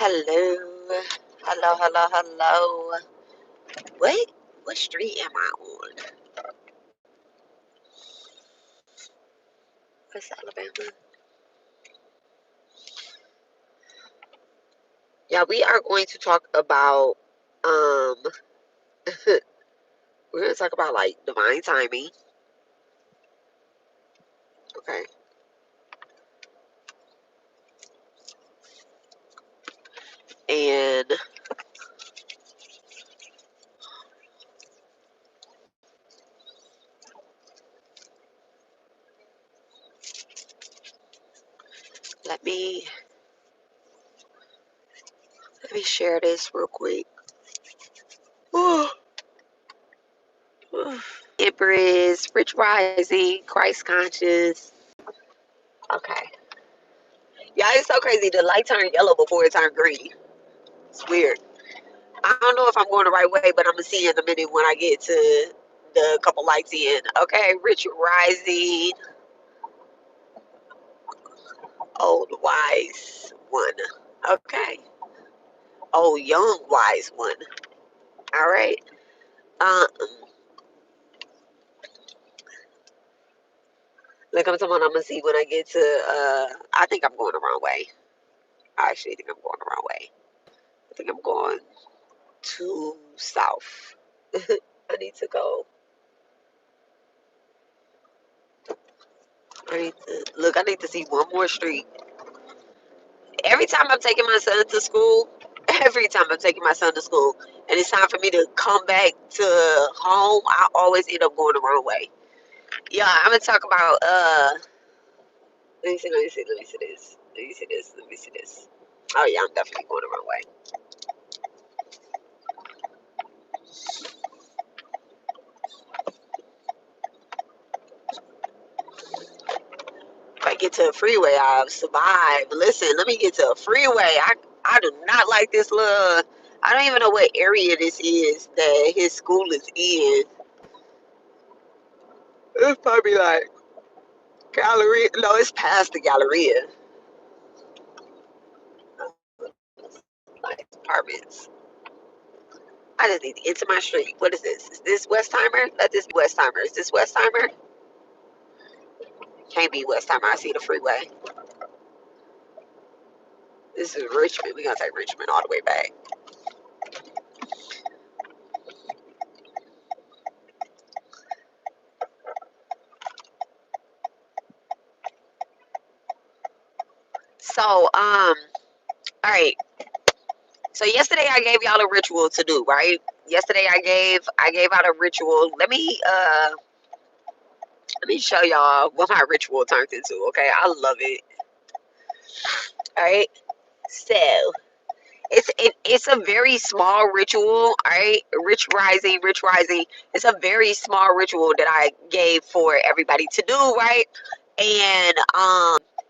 Hello. Hello, hello, hello. What what street am I on? What's Alabama? Yeah, we are going to talk about um we're gonna talk about like divine timing. Okay. And let me let me share this real quick. Empress, Rich Rising, Christ Conscious. Okay. Yeah, it's so crazy. The light turned yellow before it turned green. It's weird. I don't know if I'm going the right way, but I'm gonna see in a minute when I get to the couple lights in. Okay, Rich Rising, old wise one. Okay, oh young wise one. All right. Um, look, I'm talking. I'm gonna see when I get to. I think I'm going the wrong way. I actually think I'm going the wrong way. I think I'm going to south. I need to go. I need to look. I need to see one more street. Every time I'm taking my son to school, every time I'm taking my son to school, and it's time for me to come back to home, I always end up going the wrong way. Yeah, I'm gonna talk about let me see this. Let me see this. Let me see this. Oh yeah, I'm definitely going the wrong way. If I get to a freeway, I'll survive. Listen, let me get to a freeway. I do not like this little. I don't even know what area this is that his school is in. It's probably like Galleria. No, it's past the Galleria. Like apartments. I just need to get to my street. What is this? Is this Westheimer? Let this be Westheimer. Is this Westheimer? Can't be Westheimer. I see the freeway. This is Richmond. We're gonna take Richmond all the way back. So, all right. So yesterday I gave y'all a ritual to do, right? Yesterday I gave out a ritual. Let me show y'all what my ritual turned into. Okay, I love it. All right. So it's a very small ritual, all right? Rich rising. It's a very small ritual that I gave for everybody to do, right? And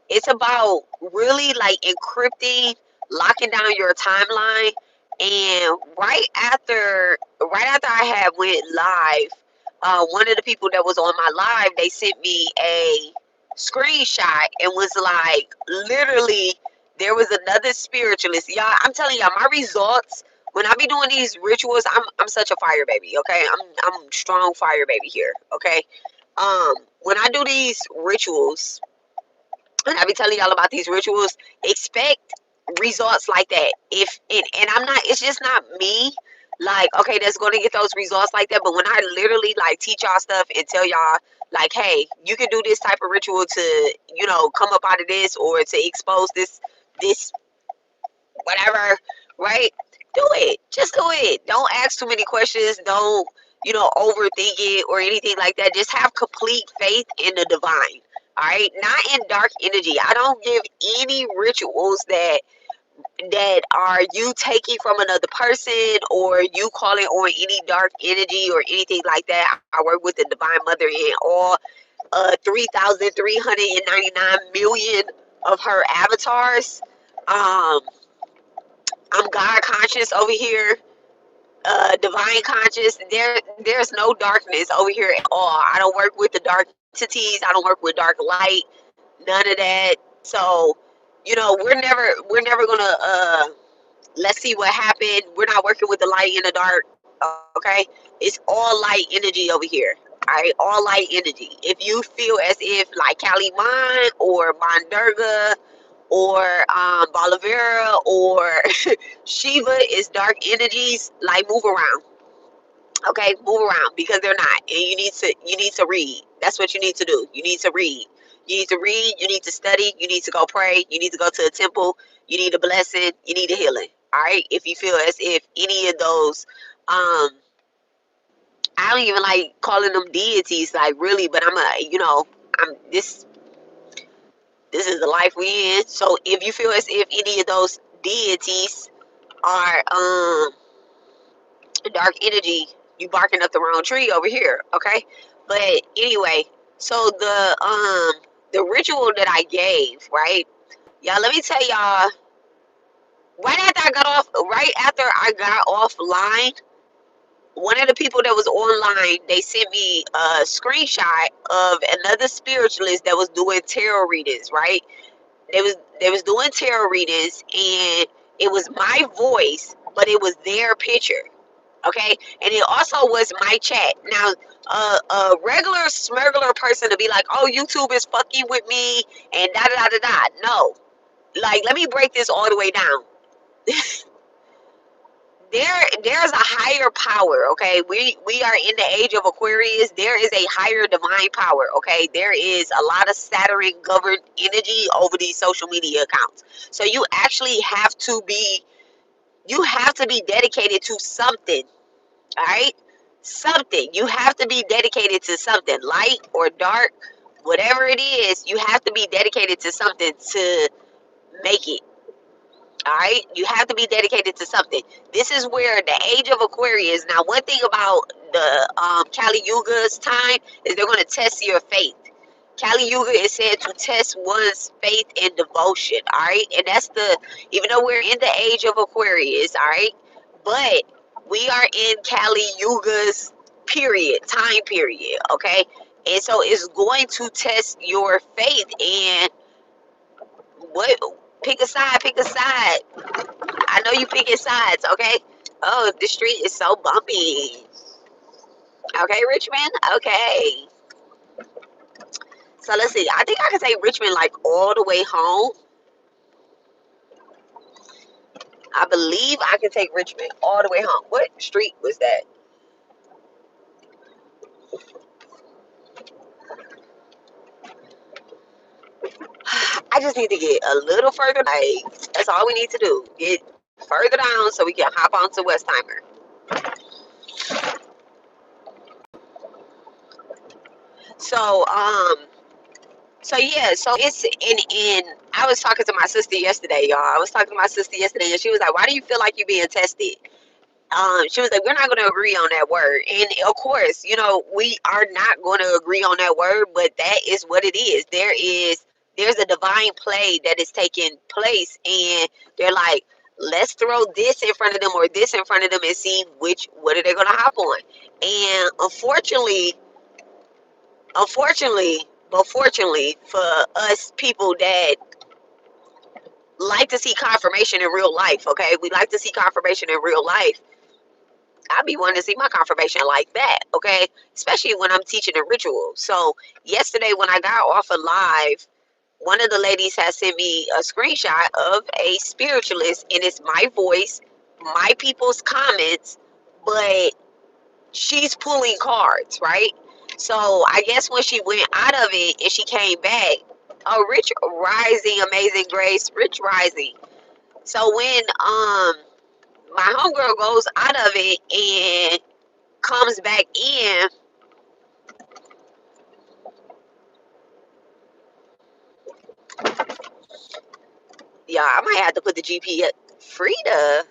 it's about really like encrypting, locking down your timeline. And right after I had went live, one of the people that was on my live, they sent me a screenshot and was like, literally, there was another spiritualist. Y'all, I'm telling y'all, my results when I be doing these rituals, I'm such a fire baby, okay? I'm strong fire baby here, okay? When I do these rituals, and I be telling y'all about these rituals, expect results like that. If and I'm not, it's just not me. Like, okay, that's gonna get those results like that. But when I literally like teach y'all stuff and tell y'all like, hey, you can do this type of ritual to, come up out of this or to expose this whatever, right? Do it. Just do it. Don't ask too many questions. Don't, overthink it or anything like that. Just have complete faith in the divine. All right. Not in dark energy. I don't give any rituals that are you taking from another person or you calling on any dark energy or anything like that. I work with the Divine Mother in all 3,399 million of her avatars. Um, I'm God conscious over here, divine conscious. There's no darkness over here at all. I don't work with the dark entities. I don't work with dark light. None of that. So, we're never gonna. Let's see what happened. We're not working with the light in the dark. Okay, it's all light energy over here. All right, all light energy. If you feel as if like Kali Man or Mandurga or Balavera or Shiva is dark energies, like move around. Okay, move around because they're not. And you need to read. That's what you need to do. You need to read. You need to read, you need to study, you need to go pray, you need to go to a temple, you need a blessing, you need a healing. All right? If you feel as if any of those um I don't even like calling them deities, like really, but I'm this is the life we in. So if you feel as if any of those deities are dark energy, you barking up the wrong tree over here, okay? But anyway, so the ritual that I gave, right? Y'all, let me tell y'all, right after I got offline, one of the people that was online, they sent me a screenshot of another spiritualist that was doing tarot readings, right? They was doing tarot readings, and it was my voice, but it was their picture. Okay, and it also was my chat. Now, a regular smuggler person to be like, "Oh, YouTube is fucking with me," and da da da da da. No, like, let me break this all the way down. There's a higher power. Okay, we are in the age of Aquarius. There is a higher divine power. Okay, there is a lot of Saturn governed energy over these social media accounts. So you have to be dedicated to something. All right, something. You have to be dedicated to something, light or dark, whatever it is. You have to be dedicated to something to make it. All right, you have to be dedicated to something. This is where the age of Aquarius. Now, one thing about the Kali Yuga's time is they're going to test your faith. Kali Yuga is said to test one's faith and devotion. All right, and that's even though we're in the age of Aquarius, all right, but we are in Kali Yuga's time period. Okay, and so it's going to test your faith and what. Pick a side. Pick a side. I know you picking sides, okay? Oh, the street is so bumpy. Okay, Richmond? Okay. So let's see. I think I can take Richmond like all the way home. I believe I can take Richmond all the way home. What street was that? I just need to get a little further. Like, that's all we need to do. Get further down so we can hop onto Westheimer. So, so yeah, so it's in I was talking to my sister yesterday, y'all. I was talking to my sister yesterday, and she was like, "Why do you feel like you're being tested?" She was like, "We're not going to agree on that word." And of course, we are not going to agree on that word, but that is what it is. There's a divine play that is taking place, and they're like, let's throw this in front of them or this in front of them and see what are they going to hop on. And unfortunately, but fortunately for us people that like to see confirmation in real life, okay, we like to see confirmation in real life. I be wanting to see my confirmation like that, okay? Especially when I'm teaching a ritual. So yesterday when I got off a live, one of the ladies has sent me a screenshot of a spiritualist, and it's my voice, my people's comments, but she's pulling cards, right? So I guess when she went out of it and she came back, oh, Rich Rising, Amazing Grace, Rich Rising. So when my homegirl goes out of it and comes back in, yeah, I might have to put the GPS. Frida,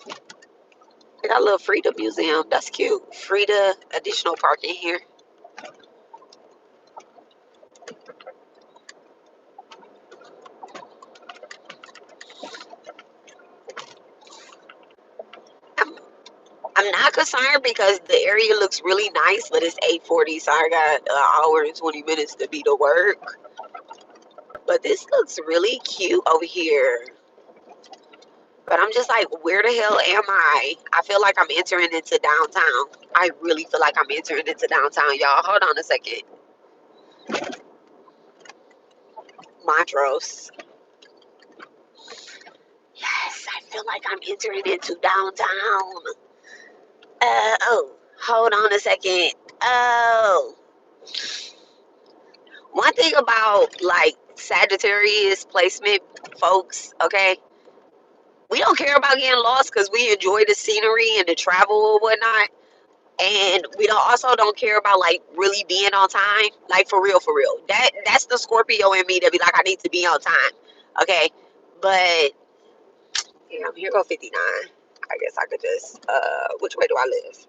I got a little Frida museum. That's cute. Frida, additional parking here. I'm, I'm not concerned because the area looks really nice, but it's 8:40, so I got an hour and 20 minutes to be to work. But this looks really cute over here. But I'm just like, where the hell am I? I feel like I'm entering into downtown. I really feel like I'm entering into downtown, y'all. Hold on a second. Montrose. Yes, I feel like I'm entering into downtown. Oh, hold on a second. Oh, one thing about like Sagittarius placement, folks, okay? We don't care about getting lost because we enjoy the scenery and the travel or whatnot. And we don't care about like really being on time. Like for real, for real. That's the Scorpio in me that be like, I need to be on time. Okay. But damn, here go 59. I guess I could just which way do I live?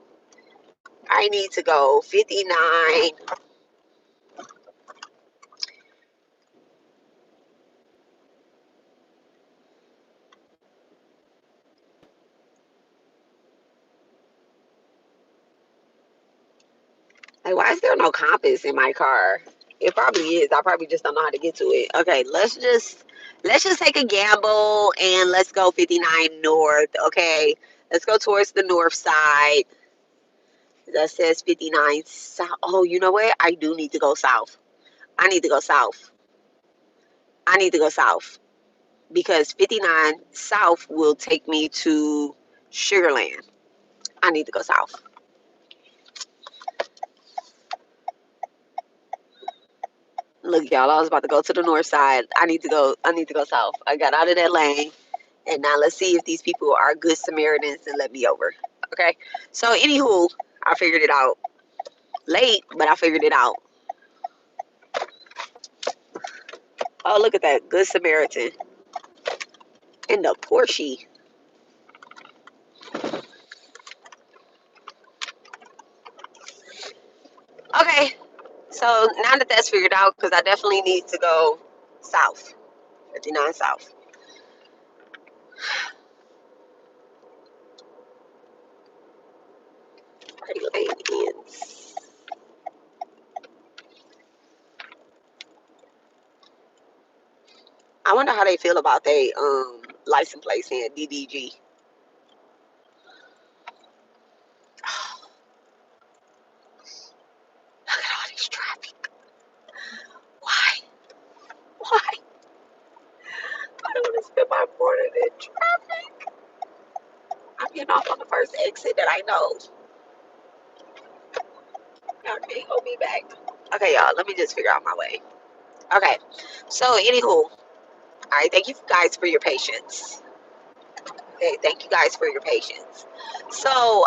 I need to go 59. Like, why is there no compass in my car? It probably is. I probably just don't know how to get to it. Okay, let's just take a gamble and let's go 59 north. Okay, let's go towards the north side. That says 59 south. Oh, you know what? I do need to go south. I need to go south. I need to go south because 59 south will take me to Sugarland. I need to go south. Look, y'all, I was about to go to the north side. I need to go south. I got out of that lane. And now let's see if these people are good Samaritans and let me over. Okay. So anywho, I figured it out. Late, but I figured it out. Oh, look at that. Good Samaritan. In the Porsche. Okay. So now that that's figured out, because I definitely need to go south. 59 south. Party lane ends. I wonder how they feel about they license plate saying DDG. Look at all this traffic. Why? Why? I don't want to spend my morning in traffic. I'm getting off on the first exit that I know. Y'all can't hold me back. Okay, y'all, let me just figure out my way. Okay, so anywho, all right, thank you guys for your patience. Okay, thank you guys for your patience. So,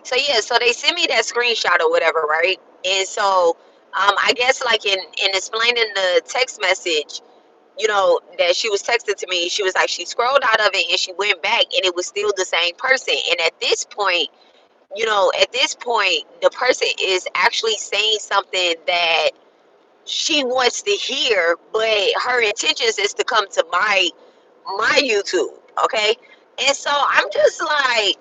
so yeah, so they sent me that screenshot or whatever, right? And so, I guess like in explaining the text message, that she was texted to me, she was like, she scrolled out of it and she went back and it was still the same person. And at this point, the person is actually saying something that she wants to hear, but her intentions is to come to my YouTube, okay? And so I'm just like,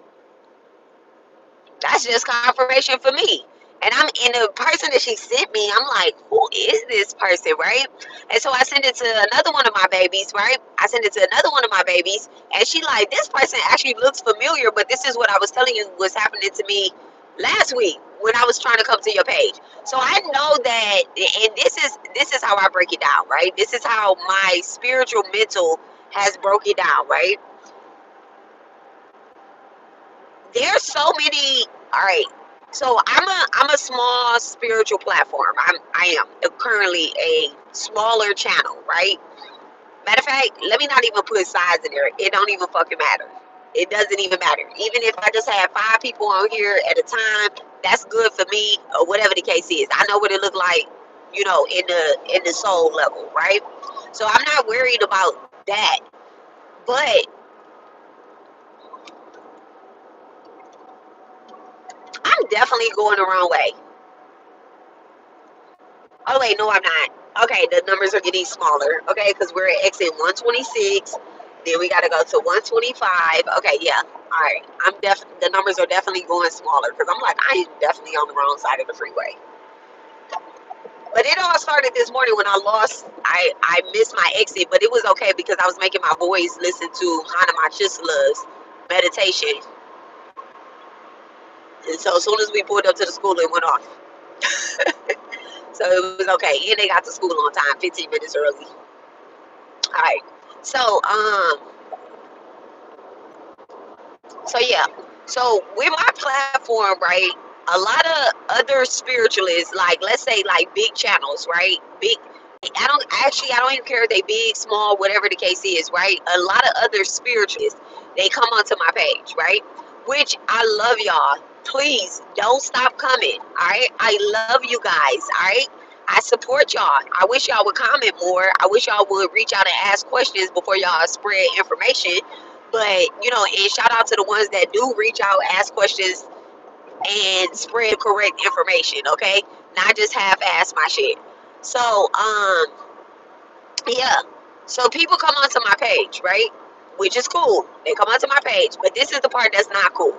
that's just confirmation for me. And the person that she sent me, I'm like, who is this person, right? And so I sent it to another one of my babies, right? I sent it to another one of my babies, and she like, this person actually looks familiar, but this is what I was telling you was happening to me last week when I was trying to come to your page. So I know that, and this is how I break it down, right? This is how my spiritual mental has broke it down, right? There's so many. All right, so I'm a small spiritual platform. I am currently a smaller channel, right? Matter of fact, let me not even put size in there. It don't even fucking matter. It doesn't even matter. Even if I just have 5 people on here at a time, that's good for me, or whatever the case is. I know what it look like, in the soul level, right? So I'm not worried about that. But I'm definitely going the wrong way. Oh wait, no, I'm not. Okay, the numbers are getting smaller. Okay, because we're at exit 126. Then we got to go to 125. Okay, yeah. All right. The numbers are definitely going smaller because I'm like, I am definitely on the wrong side of the freeway. But it all started this morning when I missed my exit, but it was okay because I was making my boys listen to Hana Machisila's meditation. And so as soon as we pulled up to the school, it went off. So it was okay. And they got to school on time, 15 minutes early. All right. So, so yeah. So with my platform, right, a lot of other spiritualists, like let's say like big channels, right? Big I don't even care if they big, small, whatever the case is, right? A lot of other spiritualists, they come onto my page, right? Which I love y'all. Please don't stop coming. Alright. I love you guys. Alright. I support y'all. I wish y'all would comment more. I wish y'all would reach out and ask questions before y'all spread information. But and shout out to the ones that do reach out, ask questions, and spread correct information, okay? Not just half-ass my shit. So, yeah. So people come onto my page, right? Which is cool. They come onto my page, but this is the part that's not cool.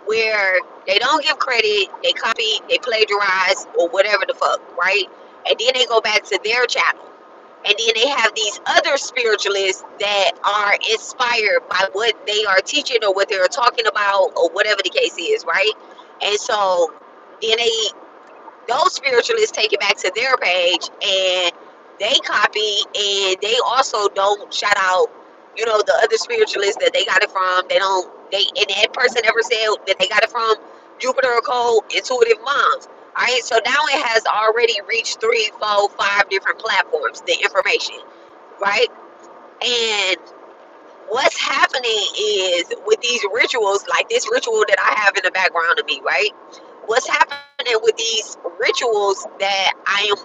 Where they don't give credit, they copy, they plagiarize, or whatever the fuck, right? And then they go back to their channel. And then they have these other spiritualists that are inspired by what they are teaching or what they're talking about or whatever the case is, right? And so then those spiritualists take it back to their page and they copy, and they also don't shout out, the other spiritualists that they got it from. They don't, and that person never said that they got it from Jupiter Code Intuitive Moms. All right, so now it has already reached 3, 4, 5 different platforms, the information, right? And what's happening is with these rituals, like this ritual that I have in the background of me, right? What's happening with these rituals that I am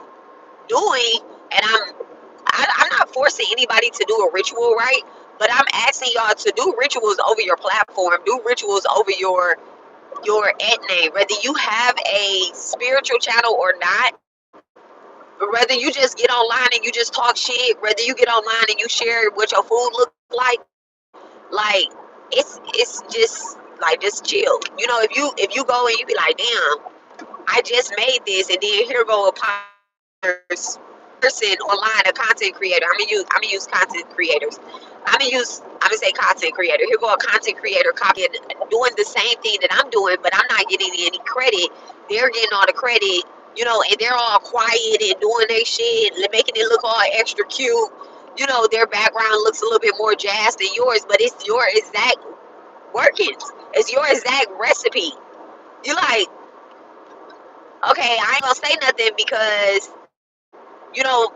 doing, and I'm not forcing anybody to do a ritual, right? But I'm asking y'all to do rituals over your platform, do rituals over your at name, whether you have a spiritual channel or not, whether you just get online and you just talk shit, whether you get online and you share what your food look like it's just like, just chill. If you go and you be like, damn, I just made this, and then here go a person online, a content creator. I'm gonna use content creators. I'm gonna say content creator. Here go a content creator copying, doing the same thing that I'm doing, but I'm not getting any credit. They're getting all the credit, and they're all quiet and doing their shit, making it look all extra cute. Their background looks a little bit more jazzed than yours, but it's your exact workings. It's your exact recipe. You like, okay, I ain't gonna say nothing because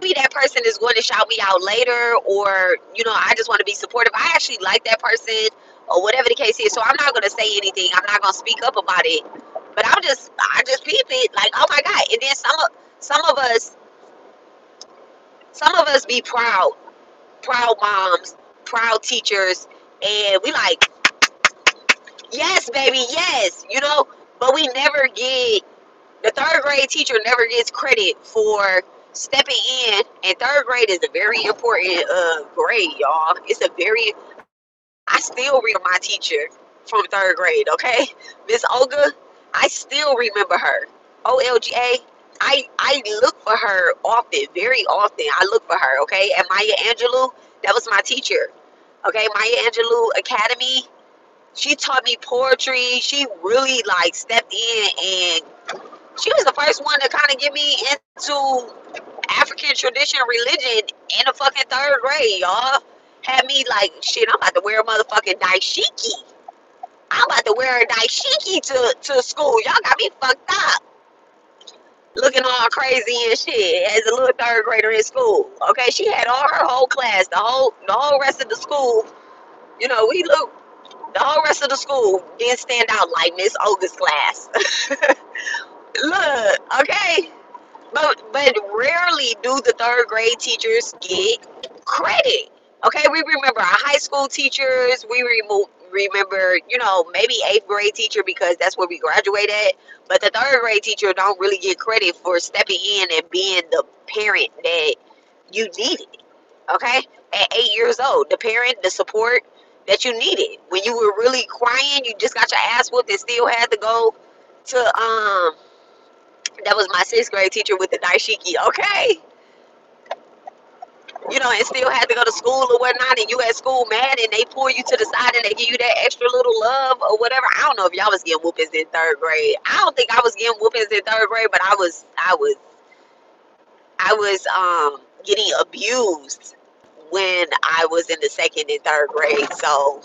maybe that person is going to shout me out later, or I just want to be supportive. I actually like that person, or whatever the case is. So I'm not going to say anything. I'm not going to speak up about it. But I just peep it like, oh my god. And then some of us be proud moms, proud teachers, and we like, yes, baby, yes, But we never get, the third grade teacher never gets credit for stepping in, and third grade is a very important grade, y'all. I still remember my teacher from third grade, okay? Miss Olga, I still remember her. OLGA, I look for her often, very often. I look for her, okay? And Maya Angelou, that was my teacher, okay? Maya Angelou Academy, she taught me poetry. She really like stepped in, and she was the first one to kind of get me into African tradition religion in the fucking third grade, y'all. Had me like, shit, I'm about to wear a motherfucking daishiki. I'm about to wear a daishiki to school. Y'all got me fucked up. Looking all crazy and shit as a little third grader in school. Okay, she had all her whole class, the whole rest of the school. We look, the whole rest of the school didn't stand out like Miss Olga's class. Look, okay. But rarely do the third grade teachers get credit. Okay, we remember our high school teachers. We remember, maybe eighth grade teacher because that's where we graduate at. But the third grade teacher don't really get credit for stepping in and being the parent that you needed. Okay, at 8 years old, the parent, the support that you needed when you were really crying, you just got your ass whooped and still had to go to That was my sixth grade teacher with the dashiki. Okay, you know, and still had to go to school or whatnot, and you at school mad, and they pull you to the side and they give you that extra little love or whatever. I don't know if y'all was getting whoopings in third grade. I don't think I was getting whoopings in third grade, but I was getting abused when I was in the second and third grade. So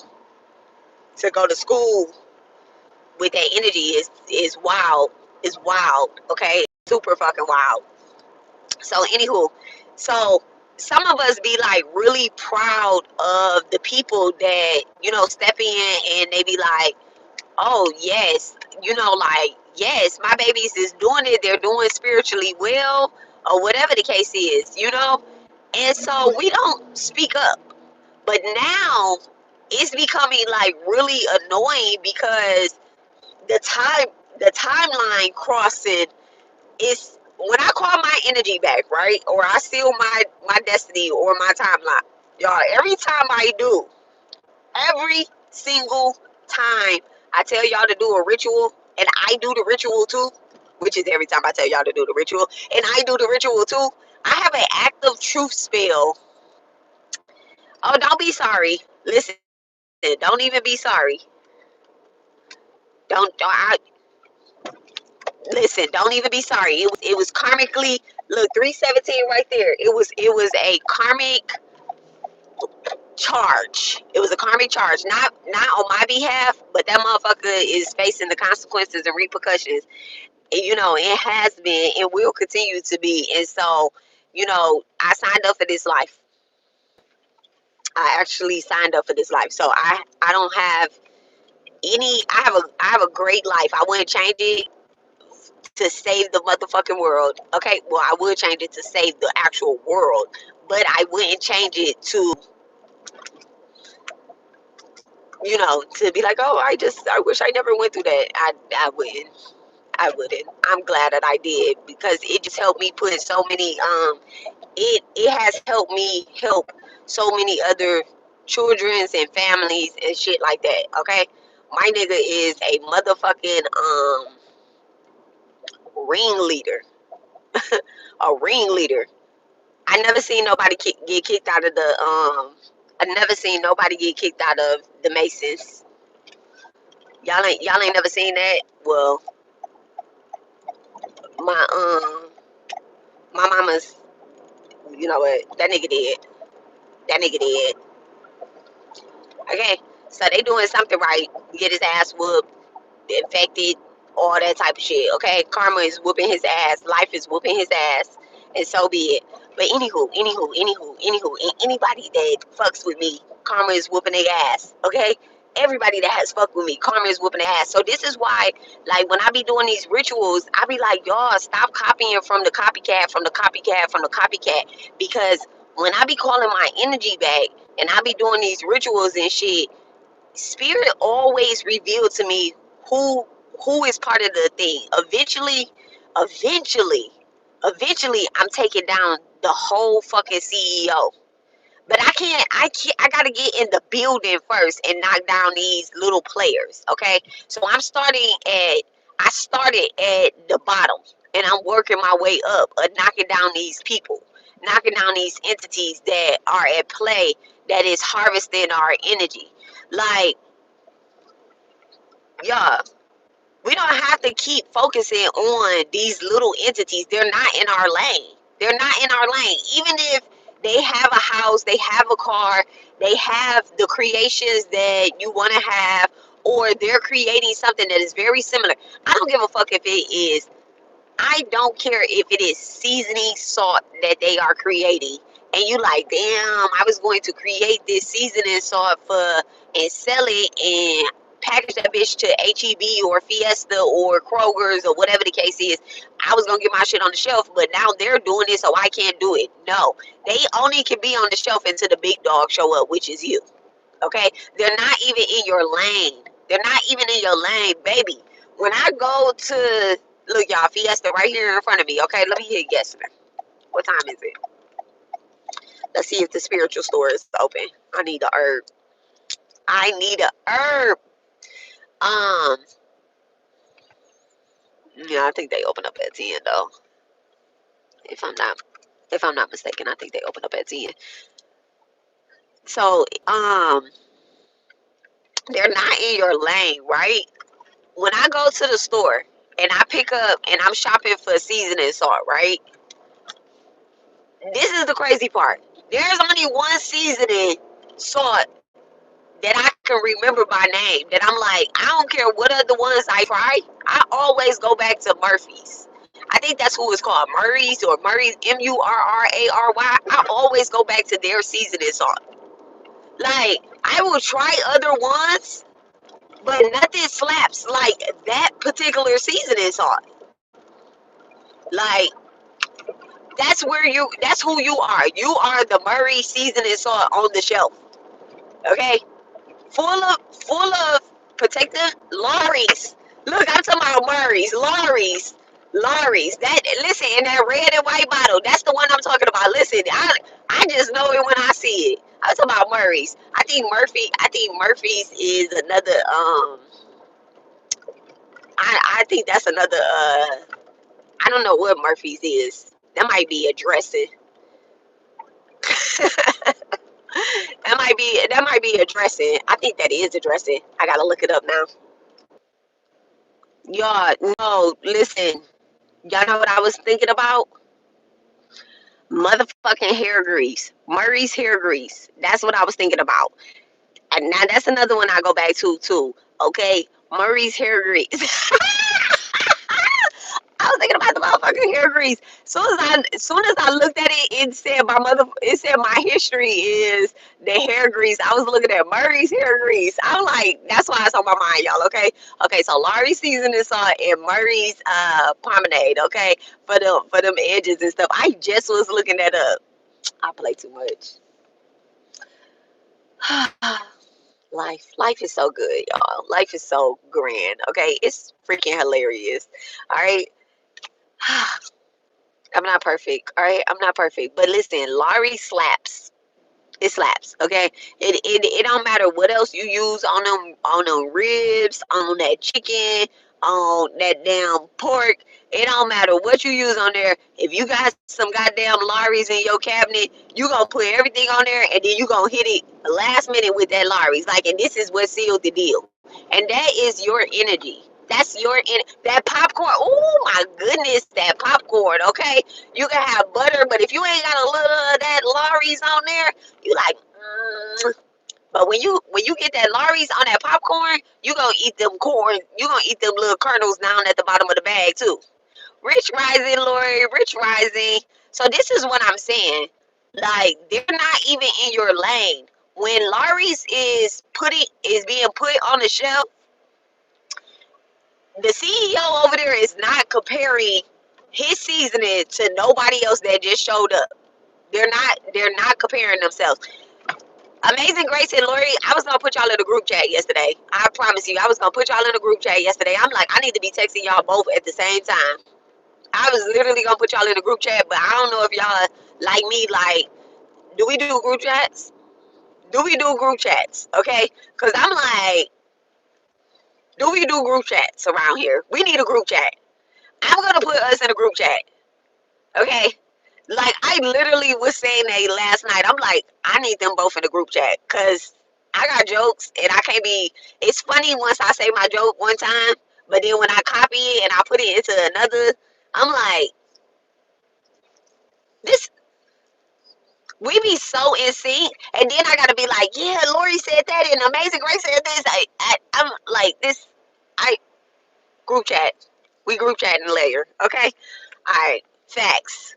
to go to school with that energy is wild. Is wild. Okay, super fucking wild. So anywho, so some of us be like really proud of the people that, you know, step in and they be like, oh yes, you know, like, yes, my babies is doing it, they're doing spiritually well, or whatever the case is, you know. And so we don't speak up. But now it's becoming like really annoying because the timeline crossing is when I call my energy back, right? Or I seal my destiny or my timeline. Y'all, every time I do, every single time I tell y'all to do a ritual and I do the ritual too, which is every time I tell y'all to do the ritual and I do the ritual too, I have an active truth spell. Oh, don't be sorry. Listen, don't even be sorry. Don't I listen, don't even be sorry. It was karmically, look, 317 right there. It was a karmic charge. It was a karmic charge. Not on my behalf, but that motherfucker is facing the consequences and repercussions. And, you know, it has been and will continue to be. And so, you know, I signed up for this life. I actually signed up for this life. So I don't have I have a great life. I wouldn't change it to save the motherfucking world. Okay, well, I would change it to save the actual world, but I wouldn't change it to, you know, to be like, oh, I wish I never went through that. I wouldn't. I wouldn't. I'm glad that I did because it just helped me put so many. It has helped me help so many other childrens and families and shit like that. Okay, my nigga is a motherfucking ringleader, a ringleader. I never seen nobody get kicked out of the I never seen nobody get kicked out of the Masons. Y'all ain't never seen that. Well, my my mama's, you know what, that nigga did. That nigga did. Okay, so they doing something right. Get his ass whooped, infected, all that type of shit. Okay, karma is whooping his ass. Life is whooping his ass, and so be it. But anywho, anybody that fucks with me, karma is whooping their ass. Okay, everybody that has fucked with me, karma is whooping their ass. So this is why, like, when I be doing these rituals, I be like, y'all, stop copying from the copycat, from the copycat, from the copycat, because when I be calling my energy back and I be doing these rituals and shit, spirit always revealed to me who who is part of the thing. Eventually eventually I'm taking down the whole fucking CEO. But I gotta get in the building first and knock down these little players. Okay, so I started at the bottom and I'm working my way up, knocking down these people, knocking down these entities that are at play, that is harvesting our energy. Like, yeah, we don't have to keep focusing on these little entities. They're not in our lane. They're not in our lane. Even if they have a house, they have a car, they have the creations that you want to have, or they're creating something that is very similar. I don't give a fuck if it is, I don't care if it is seasoning salt that they are creating. And you like, damn, I was going to create this seasoning salt for and sell it and package that bitch to HEB or Fiesta or Kroger's or whatever the case is. I was gonna get my shit on the shelf, but now they're doing it, so I can't do it. No, they only can be on the shelf until the big dog show up, which is you. Okay, they're not even in your lane. They're not even in your lane, baby. When I go to, look, y'all, Fiesta right here in front of me. Okay, let me hear yesterday. What time is it? Let's see if the spiritual store is open. I need a herb. I need a herb. Um, Yeah, I think they open up at 10 though. If I'm not if I'm not mistaken, I think they open up at 10. So, they're not in your lane, right? When I go to the store and I pick up and I'm shopping for seasoning salt, right? This is the crazy part. There's only one seasoning salt that I can remember by name that I'm like, I don't care what other ones I try, I always go back to Murphy's. I think that's who it's called, Murray's or Murray's, Murray. I always go back to their seasoning salt. Like, I will try other ones, but nothing slaps like that particular seasoning salt. Like, that's who you are. You are the Murray seasoning salt on the shelf. Okay? Full of protective Lorry's. Look, I'm talking about Lorry's. That, listen, in that red and white bottle, that's the one I'm talking about. Listen, I just know it when I see it. I'm talking about Murray's. I think Murphy's is another I think that's another I don't know what Murphy's is. That might be a dressing. That might be a dressing. I think that is a dressing. I gotta look it up now. Y'all, no, listen. Y'all know what I was thinking about? Motherfucking hair grease. Murray's hair grease. That's what I was thinking about. And now that's another one I go back to too. Okay? Murray's hair grease. I was thinking about the motherfucking hair grease. Soon as I looked at it, it said my history is the hair grease. I was looking at Murray's hair grease. I'm like, that's why it's on my mind, y'all, okay? Okay, so Laurie's seasoning salt and Murray's pomade, okay? For them edges and stuff. I just was looking that up. I play too much. Life is so good, y'all. Life is so grand, okay? It's freaking hilarious. All right. I'm not perfect. All right, I'm not perfect. But listen, Larry slaps. It slaps. Okay. It don't matter what else you use on them ribs, on that chicken, on that damn pork. It don't matter what you use on there. If you got some goddamn Larry's in your cabinet, you gonna put everything on there and then you gonna hit it last minute with that Larry's. Like, and this is what sealed the deal. And that is your energy. That's that popcorn. Oh my goodness, that popcorn. Okay, you can have butter, but if you ain't got a little of that Larry's on there, you like. But when you get that Larry's on that popcorn, you gonna eat them corn. You gonna eat them little kernels down at the bottom of the bag too. Rich rising, Lori. Rich rising. So this is what I'm saying. Like, they're not even in your lane. When Larry's is being put on the shelf, the CEO over there is not comparing his seasoning to nobody else that just showed up. They're not comparing themselves. Amazing Grace and Lori, I was gonna put y'all in a group chat yesterday. I promise you, I was gonna put y'all in a group chat yesterday. I'm like, I need to be texting y'all both at the same time. I was literally gonna put y'all in a group chat, but I don't know if y'all like me. Like, do we do group chats? Do we do group chats? Okay, because I'm like, do we do group chats around here? We need a group chat. I'm gonna put us in a group chat. Okay. Like, I literally was saying that last night. I'm like, I need them both in the group chat because I got jokes and I can't be. It's funny once I say my joke one time, but then when I copy it and I put it into another, I'm like, this. We be so in sync, and then I gotta be like, yeah, Lori said that, and Amazing Grace said this. I'm like this. I group chat. We group chatting later. Okay. All right. Facts.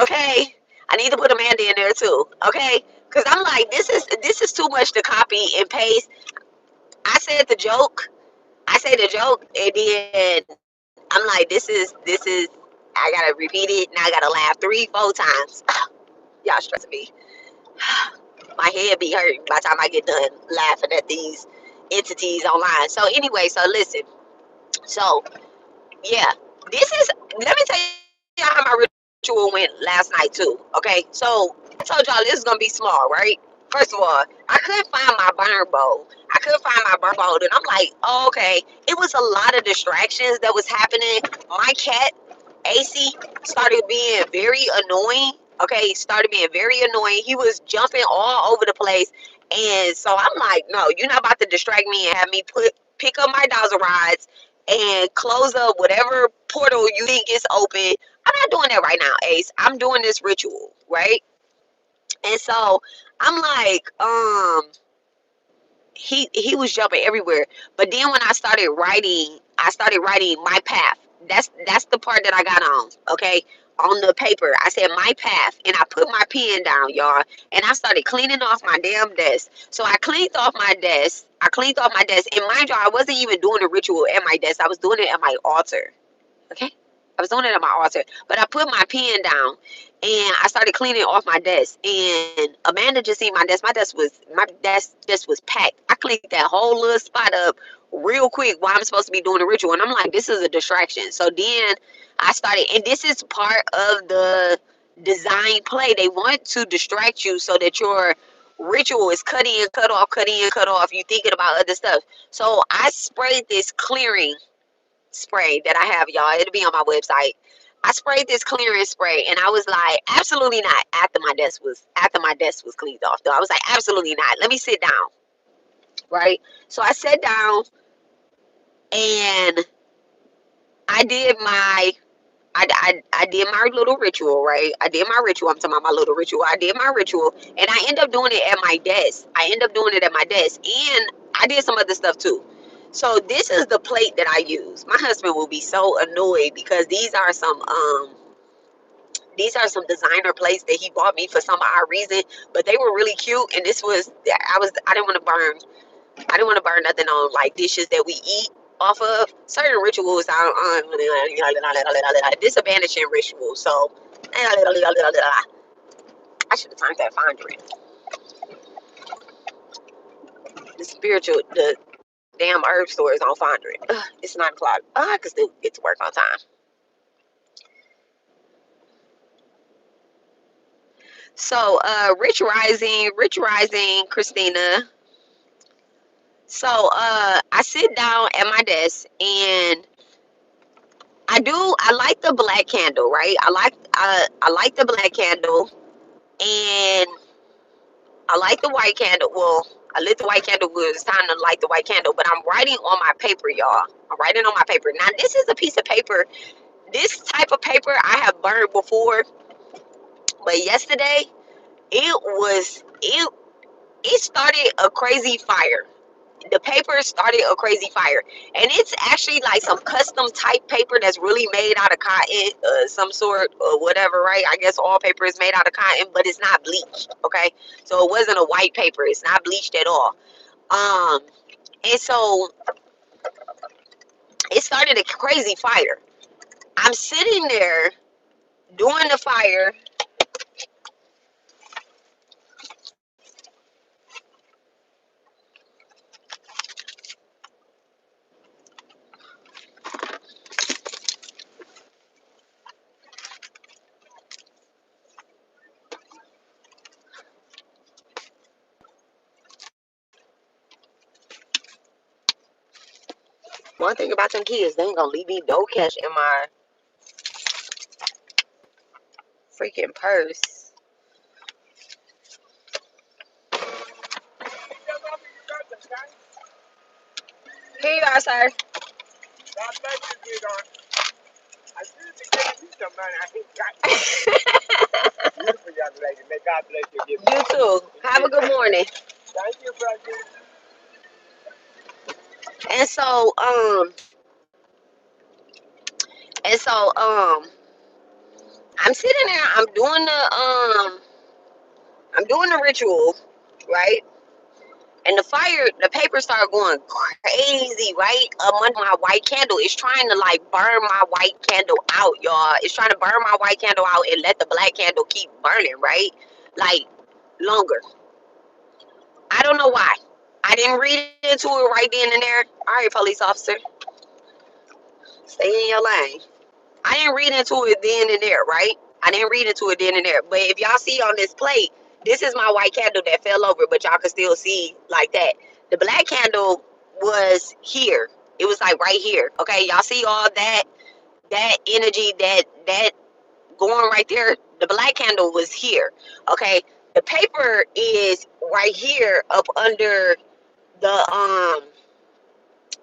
Okay. I need to put Amanda in there too. Okay. Cause I'm like, this is too much to copy and paste. I said the joke. I say the joke, and then I'm like, this is. I gotta repeat it, and I gotta laugh 3-4 times. Y'all stressing me. My head be hurting by the time I get done laughing at these entities online. So anyway, so listen. So yeah, this is. Let me tell you how my ritual went last night too. Okay, so I told y'all this is gonna be small, right? First of all, I couldn't find my burn bowl. I couldn't find my burn bowl, and I'm like, oh, okay. It was a lot of distractions that was happening. My cat, AC, started being very annoying. Okay, started being very annoying. He was jumping all over the place, and so I'm like, no, you're not about to distract me and have me pick up my dowser rods and close up whatever portal you think is open. I'm not doing that right now, Ace. I'm doing this ritual, right? And so I'm like, he was jumping everywhere. But then when I started writing my path. That's the part that I got on, okay? On the paper. I said my path, and I put my pen down, y'all, and I started cleaning off my damn desk. So I cleaned off my desk. And mind you, I wasn't even doing a ritual at my desk. I was doing it at my altar. Okay? I was doing it at my altar. But I put my pen down and I started cleaning off my desk. And Amanda just seen my desk. My desk just was packed. I cleaned that whole little spot up real quick while I'm supposed to be doing the ritual. And I'm like, this is a distraction. So then I started, and this is part of the design play. They want to distract you so that your ritual is cut in, cut off, cut in, cut off. You thinking about other stuff. So I sprayed this clearing spray that I have, y'all. It'll be on my website. I sprayed this clearance spray, and I was like, absolutely not. After my desk was cleaned off, though, I was like, absolutely not. Let me sit down, right? So I sat down, and I did my I did my little ritual, right? I did my ritual. I'm talking about my little ritual. I did my ritual, and I end up doing it at my desk. And I did some other stuff too. So this is the plate that I use. My husband will be so annoyed because these are some designer plates that he bought me for some odd reason, but they were really cute. And I didn't want to burn nothing on like dishes that we eat off of. Certain rituals this a banishing ritual, so I should have turned that fondant. The damn herb store is on fondant. It's 9 o'clock. I can still get to work on time. So rich rising, Christina. So I sit down at my desk, and I like the black candle, right? I like the black candle, and I like the white candle. Well, I lit the white candle because it's time to light the white candle, but I'm writing on my paper, y'all. I'm writing on my paper. Now, this is a piece of paper. This type of paper I have burned before, but yesterday it started a crazy fire. The paper started a crazy fire, and it's actually like some custom type paper that's really made out of cotton, some sort or whatever, right? I guess all paper is made out of cotton, but it's not bleached. Okay, so it wasn't a white paper. It's not bleached at all. um and so it started a crazy fire. I'm sitting there doing the fire. One thing about them kids, they ain't gonna leave me no cash in my freaking purse. Here you are, sir. God bless you, sweetheart. I should be giving you some money. I ain't got you. Beautiful young lady. May God bless you. You too. Have a good morning. Thank you, brother. And so, and so, I'm sitting there. I'm doing the ritual, right? And the paper started going crazy, right? Under my white candle. It's trying to like burn my white candle out, y'all. It's trying to burn my white candle out and let the black candle keep burning, right? Like longer. I don't know why. I didn't read into it right then and there. All right, police officer, stay in your lane. I didn't read into it then and there, right? I didn't read into it then and there. But if y'all see on this plate, This is my white candle that fell over, but y'all can still see like that. The black candle was here. It was like right here. Okay, y'all see all that energy that going right there. The black candle was here. Okay, the paper is right here the um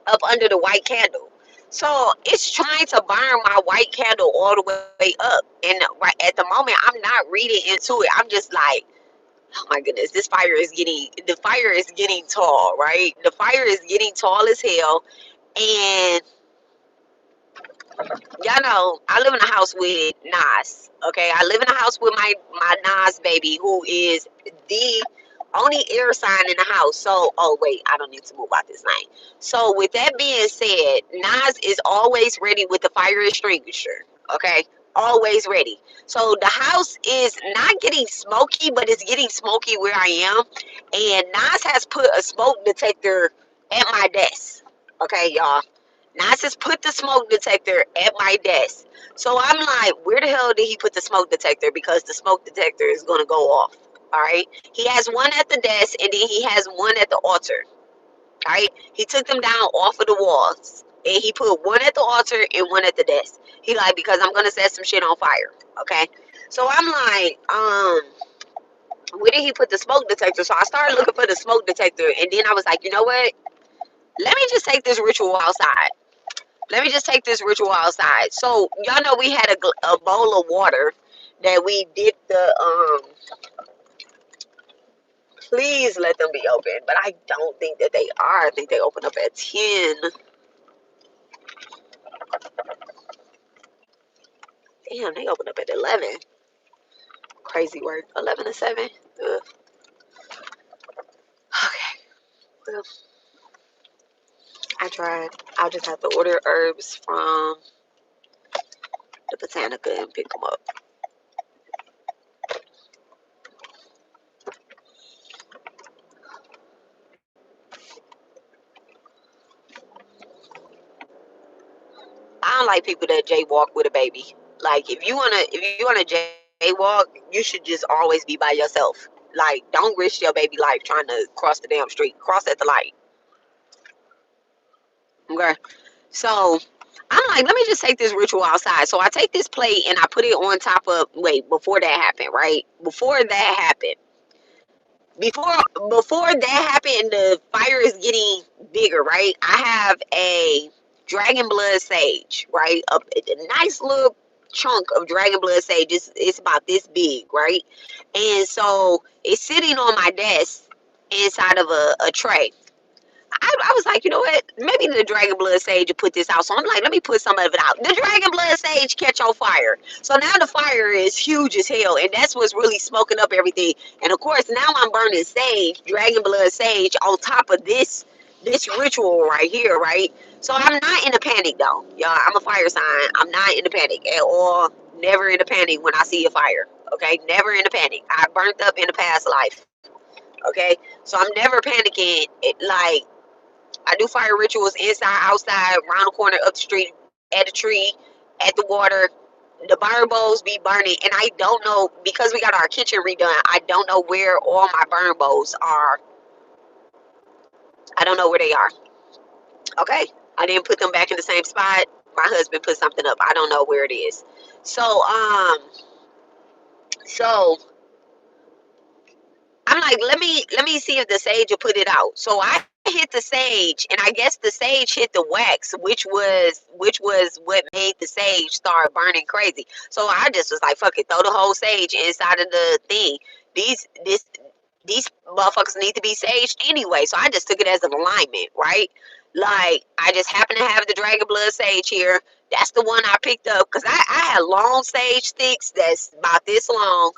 up under the white candle. So it's trying to burn my white candle all the way up. And right at the moment, I'm not reading into it. I'm just like, oh my goodness, the fire is getting tall, right? The fire is getting tall as hell. And y'all know I live in a house with Nas. Okay, I live in a house with my Nas baby, who is the only air sign in the house. So, oh wait, I don't need to move out this night. So, with that being said, Nas is always ready with the fire extinguisher. Okay, always ready. So the house is not getting smoky, but it's getting smoky where I am. And Nas has put a smoke detector at my desk. Okay, y'all. Nas just put the smoke detector at my desk. So I'm like, where the hell did he put the smoke detector? Because the smoke detector is going to go off. All right. He has one at the desk and then he has one at the altar. All right. He took them down off of the walls and he put one at the altar and one at the desk. He like, because I'm going to set some shit on fire. Okay. So I'm like, where did he put the smoke detector? So I started looking for the smoke detector and then I was like, you know what? Let me just take this ritual outside. Let me just take this ritual outside. So y'all know we had a bowl of water that we dipped the please let them be open, but I don't think that they are. I think they open up at 10. Damn, they open up at 11. Crazy work. 11 to 7. Ugh. Okay. Ugh. I tried. I'll just have to order herbs from the Botanica and pick them up. I don't like people that jaywalk with a baby. Like if you wanna jaywalk, you should just always be by yourself. Like don't risk your baby life trying to cross the damn street. Cross at the light. Okay. So I'm like, let me just take this ritual outside. So I take this plate and I put it on top of before that happened, right? Before before that happened, the fire is getting bigger, right? I have a dragon blood sage, right? A nice little chunk of dragon blood sage. It's about this big, right? And so it's sitting on my desk inside of a tray. I was like, you know what? Maybe the dragon blood sage will put this out. So I'm like, let me put some of it out. The dragon blood sage catch on fire. So now the fire is huge as hell, and that's what's really smoking up everything. And of course, now I'm burning sage, dragon blood sage, on top of this ritual right here, right? So I'm not in a panic though, y'all. I'm a fire sign. I'm not in a panic at all. Never in a panic when I see a fire. Okay, never in a panic. I burnt up in a past life. Okay, so I'm never panicking. Like I do fire rituals inside, outside, around the corner, up the street, at a tree, at the water. The burn bowls be burning, and I don't know because we got our kitchen redone. I don't know where all my burn bowls are. I don't know where they are. Okay, I didn't put them back in the same spot. My husband put something up. I don't know where it is. So I'm like, let me see if the sage will put it out. So I hit the sage, and I guess the sage hit the wax, which was what made the sage start burning crazy. So I just was like, fuck it, throw the whole sage inside of the thing. These this these motherfuckers need to be saged anyway. So I just took it as an alignment, right? Like I just happen to have the dragon blood sage here. That's the one I picked up because I had long sage sticks that's about this long.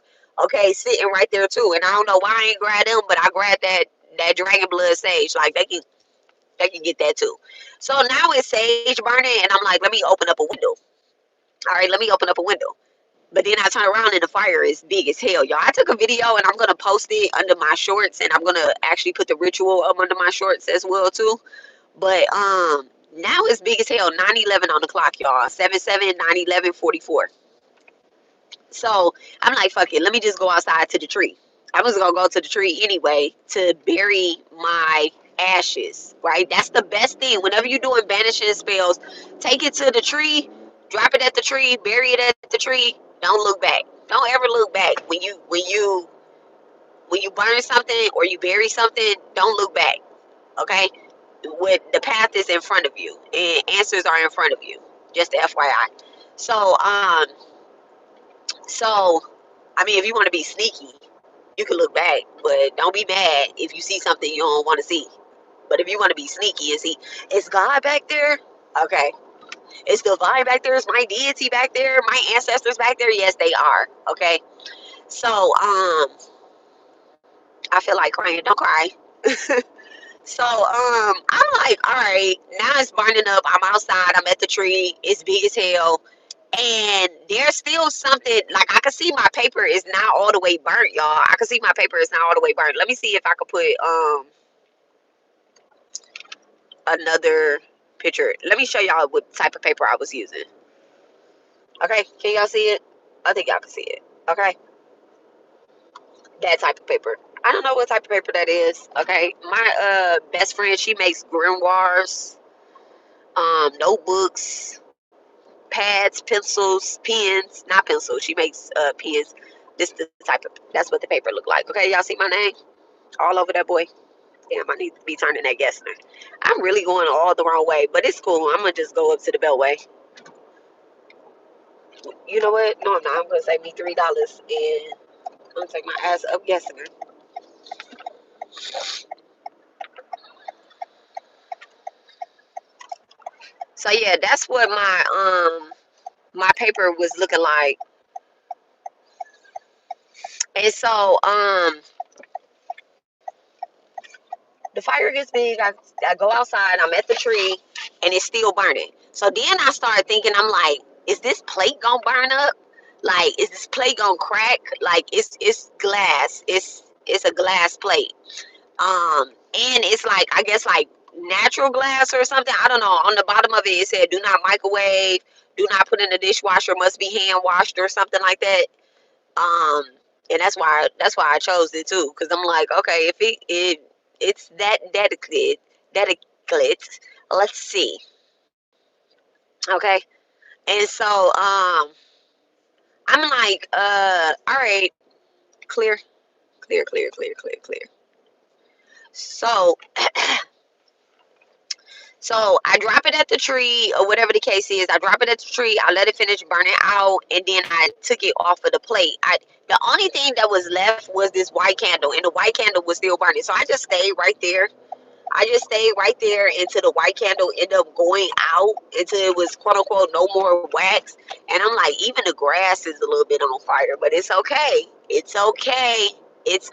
Okay, sitting right there too. And I don't know why I ain't grabbed them, but I grabbed that dragon blood sage. Like they can get that too. So now it's sage burning, and I'm like, let me open up a window. All right, let me open up a window. But then I turn around and the fire is big as hell, y'all. I took a video and I'm gonna post it under my shorts, and I'm gonna actually put the ritual up under my shorts as well too. But now it's big as hell. 9:11 on the clock, y'all. 7/7, 9/11, 44. So I'm like, fuck it. Let me just go outside to the tree. I was gonna go to the tree anyway to bury my ashes, right? That's the best thing. Whenever you're doing banishing spells, take it to the tree, drop it at the tree, bury it at the tree. Don't look back. Don't ever look back when you burn something or you bury something. Don't look back. Okay, with the path is in front of you and answers are in front of you. Just FYI. So so I mean, if you want to be sneaky, you can look back, but don't be mad if you see something you don't want to see. But if you want to be sneaky and see, is God back there? Okay. Is divine back there? Is my deity back there? My ancestors back there? Yes, they are. Okay. So, I feel like crying. Don't cry. So, I'm like, all right, now it's burning up. I'm outside. I'm at the tree. It's big as hell. And there's still something, like I can see my paper is not all the way burnt, y'all. I can see my paper is not all the way burnt. Let me see if I could put, another picture. Let me show y'all what type of paper I was using. Okay, can y'all see it? I think y'all can see it. Okay, that type of paper. I don't know what type of paper that is. Okay, my best friend, she makes grimoires, notebooks, pads, pencils, pens. Not pencils. She makes pens. This the type of, that's what the paper look like. Okay, y'all see my name all over that boy. Damn, I need to be turning that gas in. I'm really going all the wrong way, but it's cool. I'm gonna just go up to the Beltway. You know what? No, I'm not. I'm gonna save me $3 and I'm gonna take my ass up guessing. So yeah, that's what my paper was looking like. And so the fire gets big. I go outside. I'm at the tree, and it's still burning. So then I started thinking, I'm like, is this plate gonna burn up? Like, is this plate gonna crack? Like, it's glass. It's a glass plate. And it's like, I guess like natural glass or something. I don't know. On the bottom of it, it said, "Do not microwave. Do not put in the dishwasher. Must be hand washed," or something like that. Um, and that's why I chose it too, because I'm like, okay, if it's that dedicated, let's see, okay. And so I'm like, all right, clear, clear, clear, clear, clear, clear. So so I drop it at the tree or whatever the case is. I drop it at the tree. I let it finish burning out, and then I took it off of the plate. The only thing that was left was this white candle, and the white candle was still burning. So I just stayed right there. I just stayed right there until the white candle ended up going out, until it was quote unquote no more wax. And I'm like, even the grass is a little bit on fire, but it's okay. It's okay. It's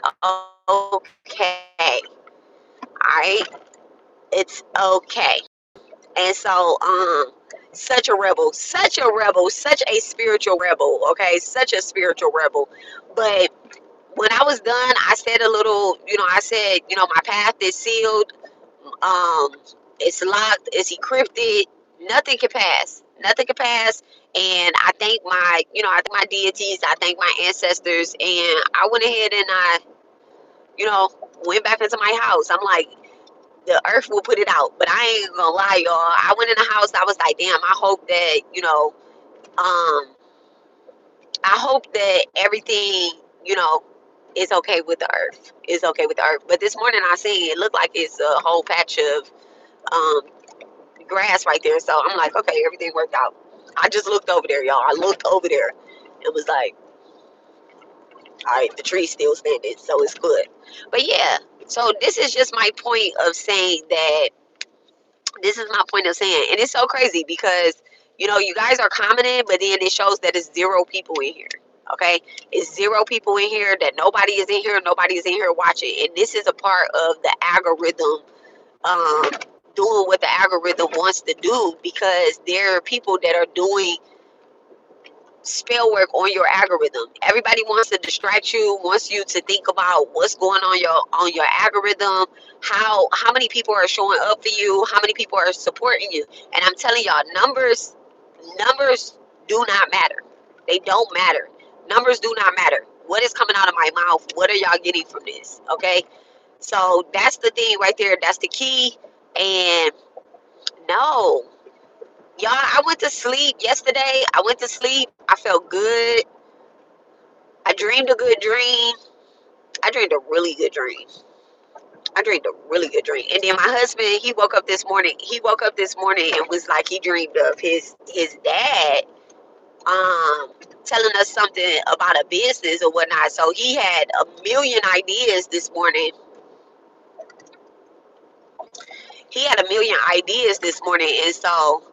okay. All right. It's okay. And so, such a rebel, such a spiritual rebel, okay, such a spiritual rebel. But when I was done, I said a little, I said, my path is sealed, um, it's locked, it's encrypted, nothing can pass, nothing can pass. And I thank I thank my deities, I thank my ancestors, and I went ahead and I, you know, went back into my house. I'm like, the earth will put it out. But I ain't gonna lie, y'all. I went in the house. I was like, damn. I hope that I hope that everything is okay with the earth. Is okay with the earth. But this morning I seen it looked like it's a whole patch of um grass right there. So I'm like, okay, everything worked out. I just looked over there, y'all. I looked over there. It was like, all right, the tree's still standing, so it's good. But yeah, so this is just my point of saying that this is my point of saying, and it's so crazy because you guys are commenting, but then it shows that it's zero people in here. Okay, it's zero people in here, that nobody is in here, nobody is in here watching, and this is a part of the algorithm um doing what the algorithm wants to do, because there are people that are doing spell work on your algorithm. Everybody wants to distract you, wants you to think about what's going on your algorithm, how many people are showing up for you, how many people are supporting you. And I'm telling y'all, numbers do not matter. They don't matter. Numbers do not matter. What is coming out of my mouth? What are y'all getting from this? Okay. So that's the thing right there. That's the key. And no, y'all, I went to sleep yesterday. I went to sleep. I felt good. I dreamed a good dream. I dreamed a really good dream. I dreamed a really good dream. And then my husband, he woke up this morning. He woke up this morning and was like, he dreamed of his dad um telling us something about a business or whatnot. So he had a million ideas this morning. He had a million ideas this morning, and so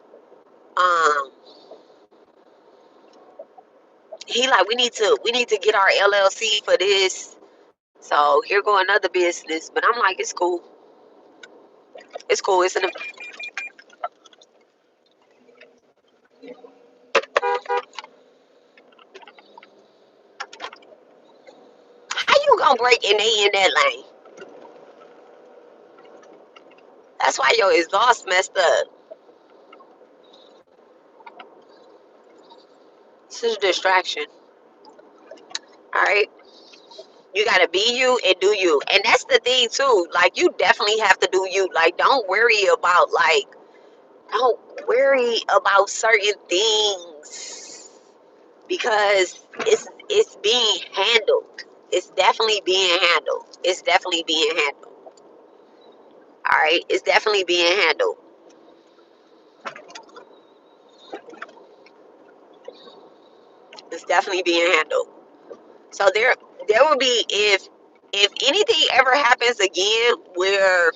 um he like, we need to get our LLC for this. So here go another business, but I'm like, it's cool. It's cool. It's an how you gonna break and they in that lane? That's why your exhaust messed up. It's a distraction. All right. You gotta be you and do you. And that's the thing too. Like, you definitely have to do you. Like, don't worry about certain things because it's being handled. It's definitely being handled. It's definitely being handled. All right. It's definitely being handled. It's definitely being handled. So there will be, if anything ever happens again where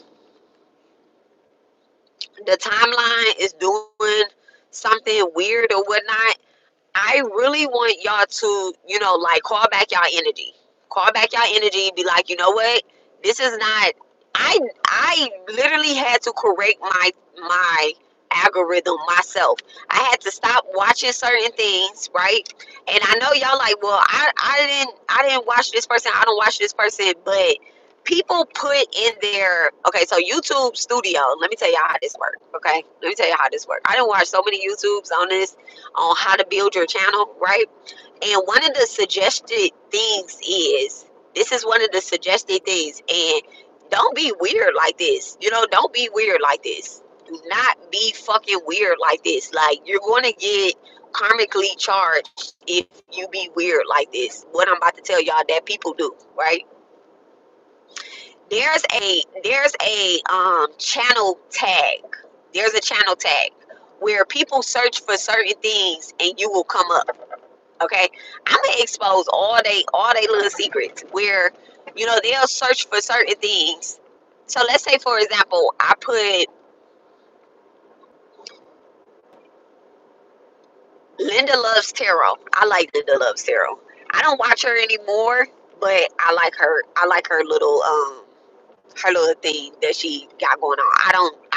the timeline is doing something weird or whatnot, I really want y'all to, like, call back y'all energy. Call back y'all energy. Be like, you know what? This is not. I literally had to correct my algorithm myself. I had to stop watching certain things, right? And I know y'all like, well, I didn't watch this person. I don't watch this person, but people put in their, okay, so YouTube Studio. Let me tell y'all how this works. Okay, let me tell you how this works. I didn't watch so many YouTubes on this, on how to build your channel, right? And one of the suggested things is, this is one of the suggested things, and don't be weird like this. Don't be weird like this. Do not be fucking weird like this. Like, you're going to get karmically charged if you be weird like this. What I'm about to tell y'all that people do, right? There's a channel tag. There's a channel tag where people search for certain things and you will come up. Okay, I'm gonna expose all they little secrets where they'll search for certain things. So let's say, for example, I put Linda Loves Tarot. I like Linda Loves Tarot. I don't watch her anymore, but I like her. I like her little thing that she got going on. I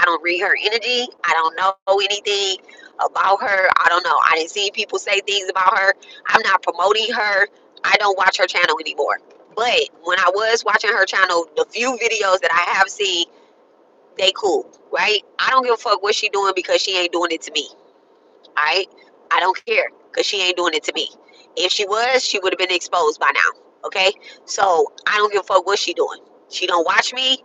don't read her energy. I don't know anything about her. I don't know. I didn't see people say things about her. I'm not promoting her. I don't watch her channel anymore. But when I was watching her channel, the few videos that I have seen, they cool, right? I don't give a fuck what she doing because she ain't doing it to me. Alright? I don't care because she ain't doing it to me. If she was, she would have been exposed by now. Okay? So I don't give a fuck what she doing. She don't watch me.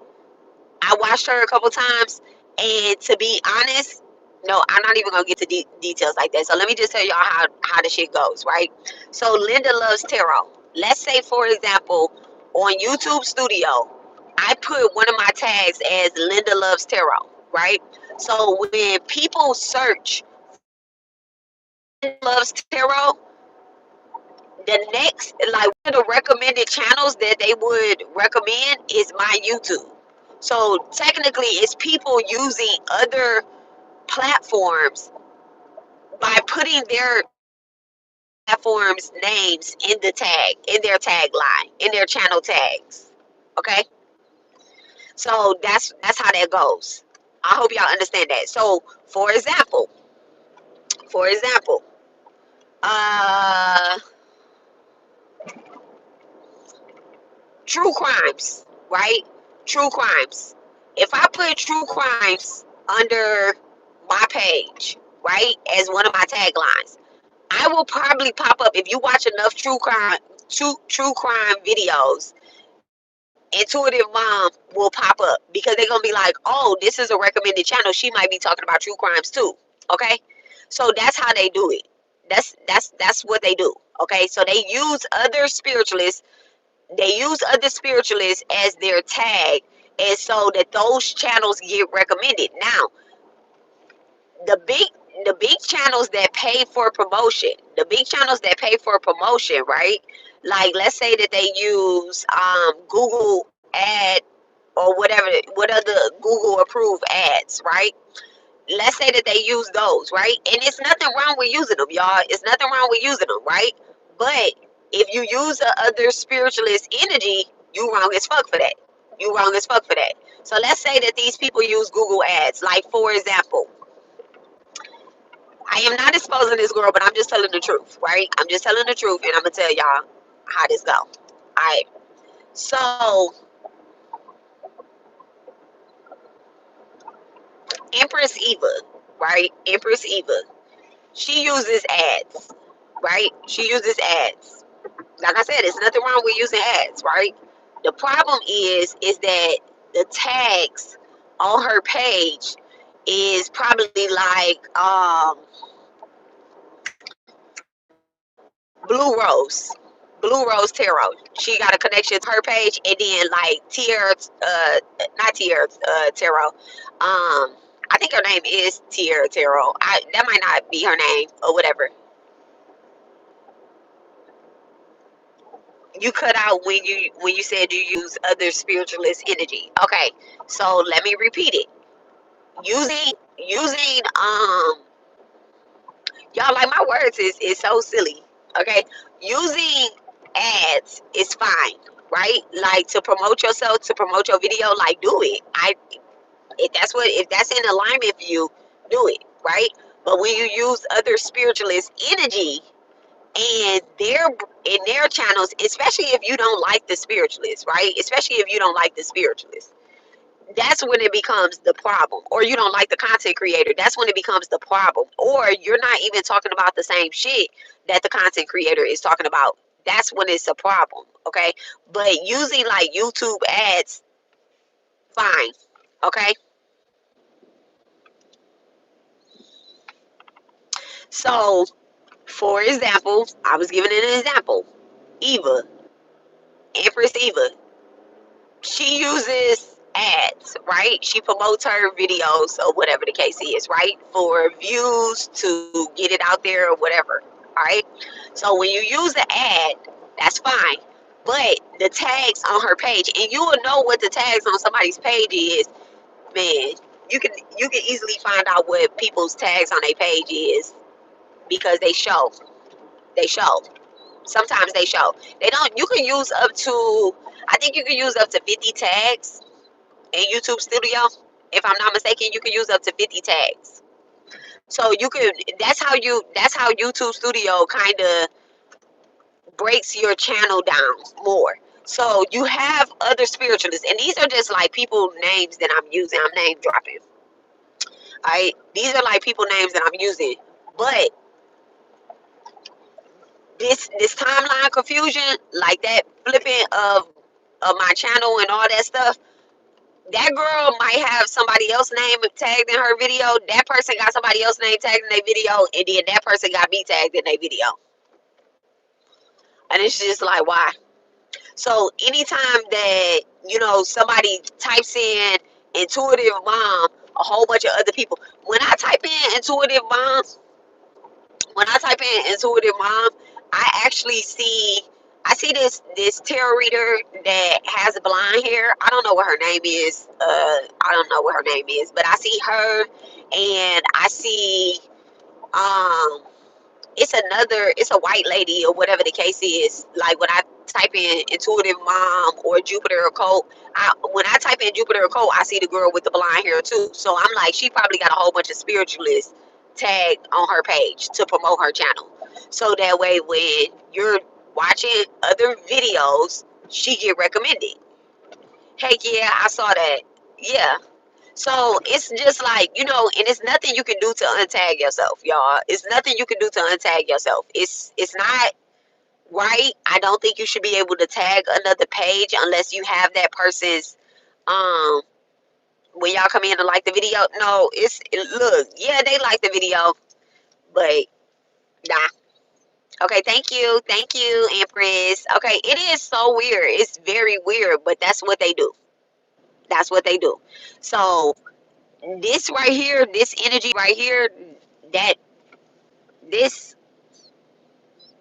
I watched her a couple times, and to be honest, no, I'm not even gonna get to details like that. So let me just tell y'all how the shit goes, right? So Linda Loves Tarot. Let's say, for example, on YouTube Studio, I put one of my tags as Linda Loves Tarot, right? So when people search Linda Loves Tarot, the next, like, one of the recommended channels that they would recommend is my YouTube. So technically, it's people using other platforms by putting their platforms names in the tag, in their tagline, in their channel tags. Okay, so that's how that goes. I hope y'all understand that. So for example, uh, true crimes, right? True crimes. If I put true crimes under my page, right, as one of my taglines, I will probably pop up. If you watch enough true crime videos, intuitive mom will pop up because they're gonna be like, oh, this is a recommended channel. She might be talking about true crimes too. Okay, so that's how they do it. That's what they do. Okay, so they use other spiritualists. They use other spiritualists as their tag, and so that those channels get recommended. Now, the big the big channels that pay for promotion, right? Like, let's say that they use Google ad or whatever, what other Google approved ads, right? Let's say that they use those, right? And it's nothing wrong with using them, y'all. It's nothing wrong with using them, right? But if you use the other spiritualist energy, you wrong as fuck for that. You wrong as fuck for that. So let's say that these people use Google ads. Like, for example, I am not exposing this girl, but I'm just telling the truth, right? I'm just telling the truth, and I'm gonna tell y'all how this go. Alright. So Empress Eva, right? Empress Eva. She uses ads, right? She uses ads. Like I said, there's nothing wrong with using ads, right? The problem is that the tags on her page is probably like Blue Rose. Blue Rose Tarot. She got a connection to her page, and then like Tier, not Tier Tarot. I think her name is Tier Tarot. That might not be her name or whatever. You cut out when you said you use other spiritualist energy. Okay, so let me repeat it. Using y'all, like, my words is so silly. Okay, using ads is fine, right? Like, to promote yourself, to promote your video, like, do it. If that's in alignment for you, do it, right? But when you use other spiritualist energy and their channels, especially if you don't like the spiritualists, right? Especially if you don't like the spiritualists, that's when it becomes the problem. Or you don't like the content creator, that's when it becomes the problem. Or you're not even talking about the same shit that the content creator is talking about. That's when it's a problem. Okay, but using like YouTube ads, fine. Okay, so for example, I was giving an example. Eva, Empress Eva, she uses ads, right? She promotes her videos or whatever the case is, right? For views, to get it out there or whatever. All right. So when you use the ad, that's fine. But the tags on her page, and you will know what the tags on somebody's page is, man. You can easily find out what people's tags on their page is because they show. They show. Sometimes they show. They don't. You can use up to. I think you can use up to 50 tags in YouTube Studio. If I'm not mistaken, you can use up to 50 tags. So you could. That's how YouTube Studio kind of breaks your channel down more. So you have other spiritualists, and these are just like people names that I'm using. I'm name dropping. Alright, these are like people names that I'm using, but this timeline confusion, like that flipping of my channel and all that stuff, that girl might have somebody else's name tagged in her video. That person got somebody else's name tagged in their video, and then that person got me tagged in their video. And it's just like, why? So anytime that, somebody types in intuitive mom, a whole bunch of other people. When I type in intuitive mom, I actually see this tarot reader that has blonde hair. I don't know what her name is. But I see her, and I see um it's a white lady or whatever the case is. Like, when I type in intuitive mom or Jupiter occult, when I type in Jupiter occult, I see the girl with the blonde hair too. So I'm like, she probably got a whole bunch of spiritualists tagged on her page to promote her channel. So that way, when you're watching other videos, she get recommended. Heck yeah, I saw that. Yeah. So it's just like, and it's nothing you can do to untag yourself, y'all. It's nothing you can do to untag yourself. It's not right? I don't think you should be able to tag another page unless you have that person's um when y'all come in to like the video. No, look, yeah, they like the video, but nah. Okay, thank you, Empress. Okay, it is so weird. It's very weird, but that's what they do. That's what they do. So this right here, this energy right here, that this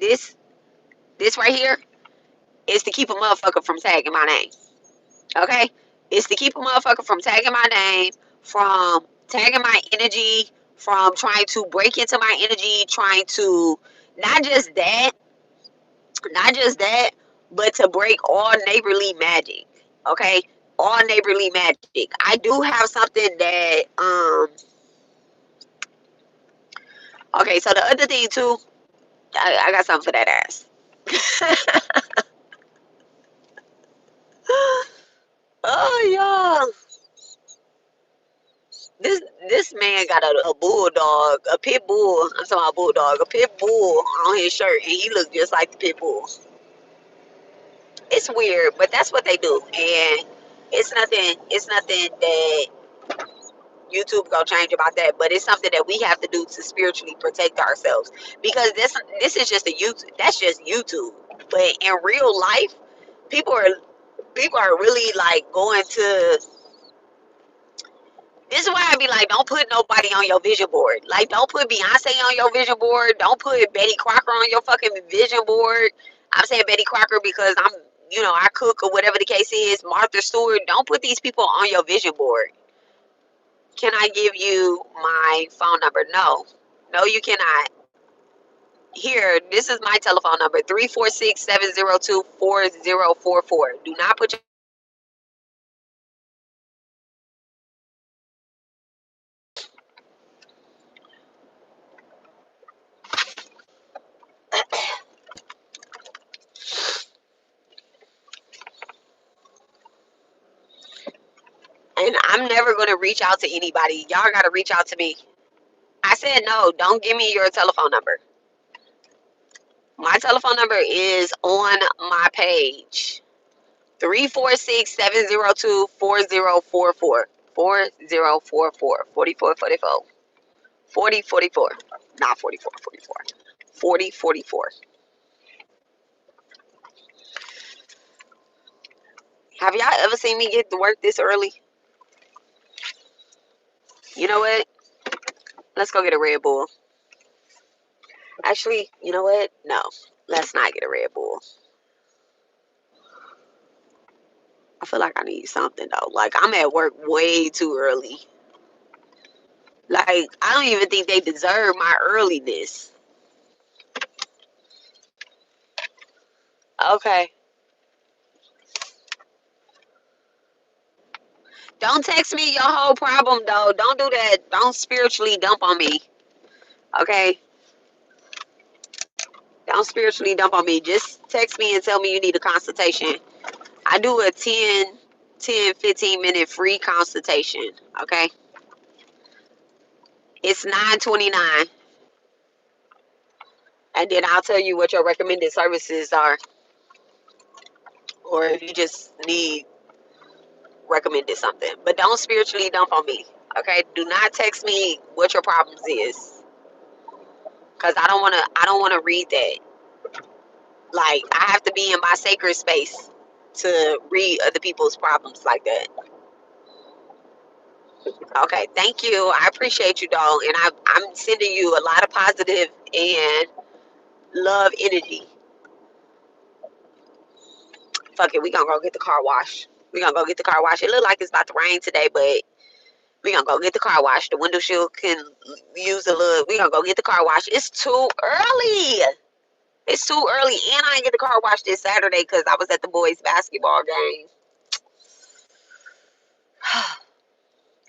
this this right here is to keep a motherfucker from tagging my name. Okay? It's to keep a motherfucker from tagging my name, from tagging my energy, from trying to break into my energy, trying to not just that, not just that, but to break all neighborly magic. Okay? All neighborly magic. I do have something that okay, so the other thing too, I got something for that ass. Oh y'all. This this man got a bulldog, a pit bull. I'm talking about bulldog, a pit bull on his shirt, and he looked just like the pit bull. It's weird, but that's what they do, and it's nothing. It's nothing that YouTube gonna change about that. But it's something that we have to do to spiritually protect ourselves because this is just a YouTube. That's just YouTube. But in real life, people are people are really like going to. This is why I be like, don't put nobody on your vision board. Like, don't put Beyonce on your vision board. Don't put Betty Crocker on your fucking vision board. I'm saying Betty Crocker because I cook or whatever the case is. Martha Stewart. Don't put these people on your vision board. Can I give you my phone number? No. No, you cannot. Here, this is my telephone number 346-702-4044. Do not put your. And I'm never going to reach out to anybody. Y'all got to reach out to me. I said no, don't give me your telephone number. My telephone number is on my page. 346-702-4044. 4044. 4444. 4044. Not 44, 44. 4044. Have y'all ever seen me get to work this early? You know what? Let's go get a Red Bull. Actually, you know what? No. Let's not get a Red Bull. I feel like I need something though. Like I'm at work way too early. Like I don't even think they deserve my earliness. Okay. Don't text me your whole problem though. Don't do that. Don't spiritually dump on me. Okay? Don't spiritually dump on me. Just text me and tell me you need a consultation. I do a 15 minute free consultation. Okay? It's 9.29. And then I'll tell you what your recommended services are. Or if you just need recommended something. But don't spiritually dump on me. Okay? Do not text me what your problems is. Cause I don't wanna read that. Like I have to be in my sacred space to read other people's problems like that. Okay, thank you. I appreciate you, doll, and I'm sending you a lot of positive and love energy. Fuck it, we gonna go get the car wash. We gonna go get the car wash. It look like it's about to rain today, but we gonna go get the car wash. The window shield can use a little. We gonna go get the car wash. It's too early. It's too early, and I didn't get the car wash this Saturday because I was at the boys' basketball game.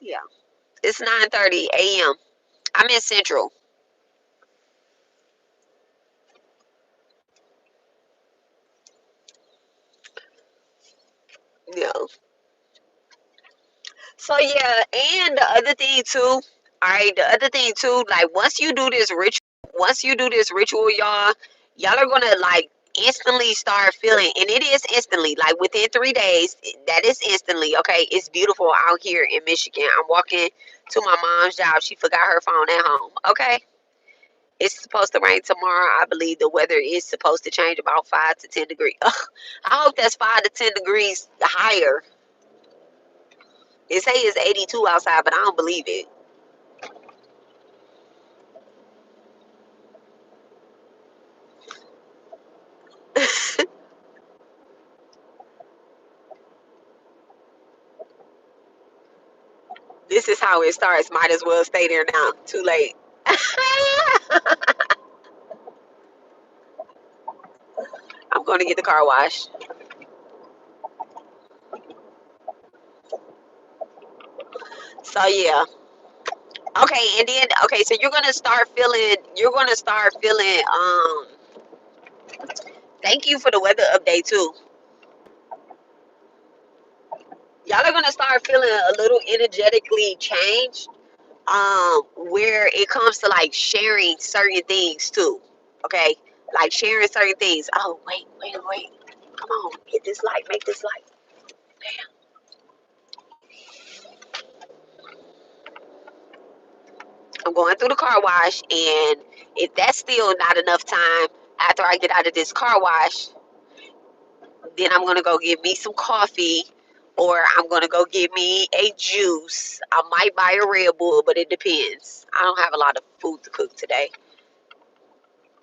Yeah, it's 9:30 a.m. I'm in Central. Yeah. So yeah, and the other thing too. All right, the other thing too. Like once you do this ritual, y'all are gonna like instantly start feeling, and it is instantly, like within 3 days, that is instantly, okay? It's beautiful out here in Michigan. I'm walking to my mom's job. She forgot her phone at home, okay? It's supposed to rain tomorrow. I believe the weather is supposed to change about 5 to 10 degrees. Ugh, I hope that's 5 to 10 degrees higher. It say it's 82 outside, but I don't believe it. This is how it starts. Might as well stay there now. Too late. I'm going to get the car washed. So yeah. Okay, and then okay, so you're gonna start feeling thank you for the weather update too. Y'all are gonna start feeling a little energetically changed where it comes to like sharing certain things too. Okay? Like sharing certain things. Oh wait. Come on, get this light, make this light. Bam. I'm going through the car wash, and if that's still not enough time after I get out of this car wash, then I'm gonna go get me some coffee, or I'm gonna go get me a juice. I might buy a Red Bull, but it depends. I don't have a lot of food to cook today.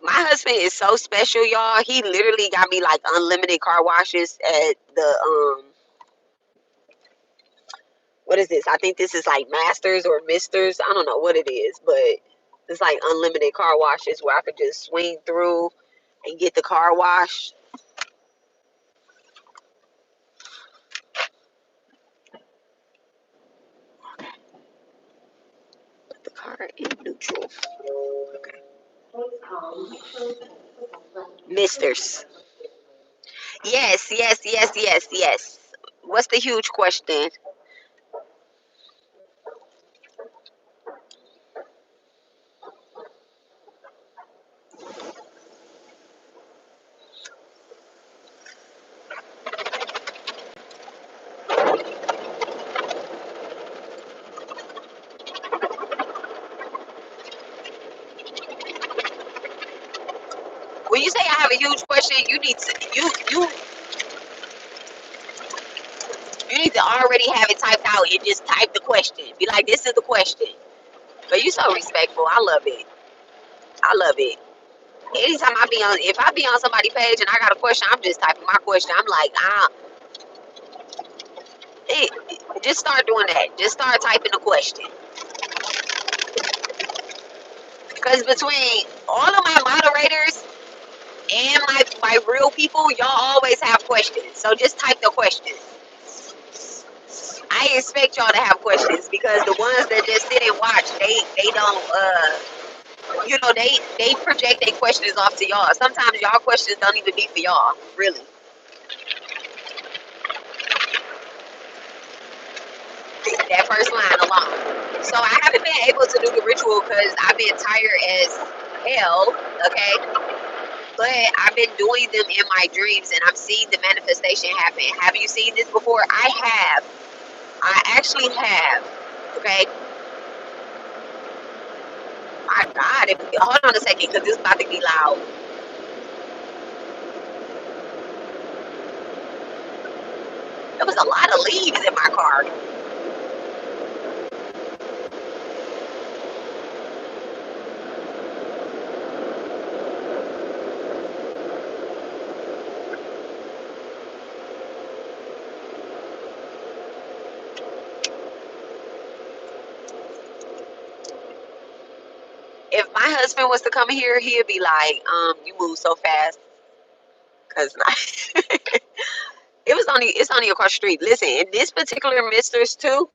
My husband is so special, y'all. He literally got me like unlimited car washes at the what is this? I think this is like Masters or Misters. I don't know what it is, but it's like unlimited car washes where I could just swing through and get the car wash. Put the car in neutral. Okay. Misters. Yes. What's the huge question? When you say I have a huge question, you need to already have it typed out and just type the question. Be like, this is the question. But you so respectful. I love it. I love it. Anytime if I be on somebody's page and I got a question, I'm just typing my question. I'm like, it, just start doing that. Just start typing the question. Because between all of my moderators and my real people, y'all always have questions. So just type the questions. I expect y'all to have questions because the ones that just sit and watch, they don't they project their questions off to y'all. Sometimes y'all questions don't even be for y'all, really. That first line alone. So I haven't been able to do the ritual because I've been tired as hell. Okay, but I've been doing them in my dreams and I'm seeing the manifestation happen. Have you seen this before? I have. I actually have. Okay. My God, hold on a second because this is about to be loud. There was a lot of leaves in my car. If my husband was to come here, he'd be like, you move so fast. Cause it's only across the street. Listen, in this particular Mister's too,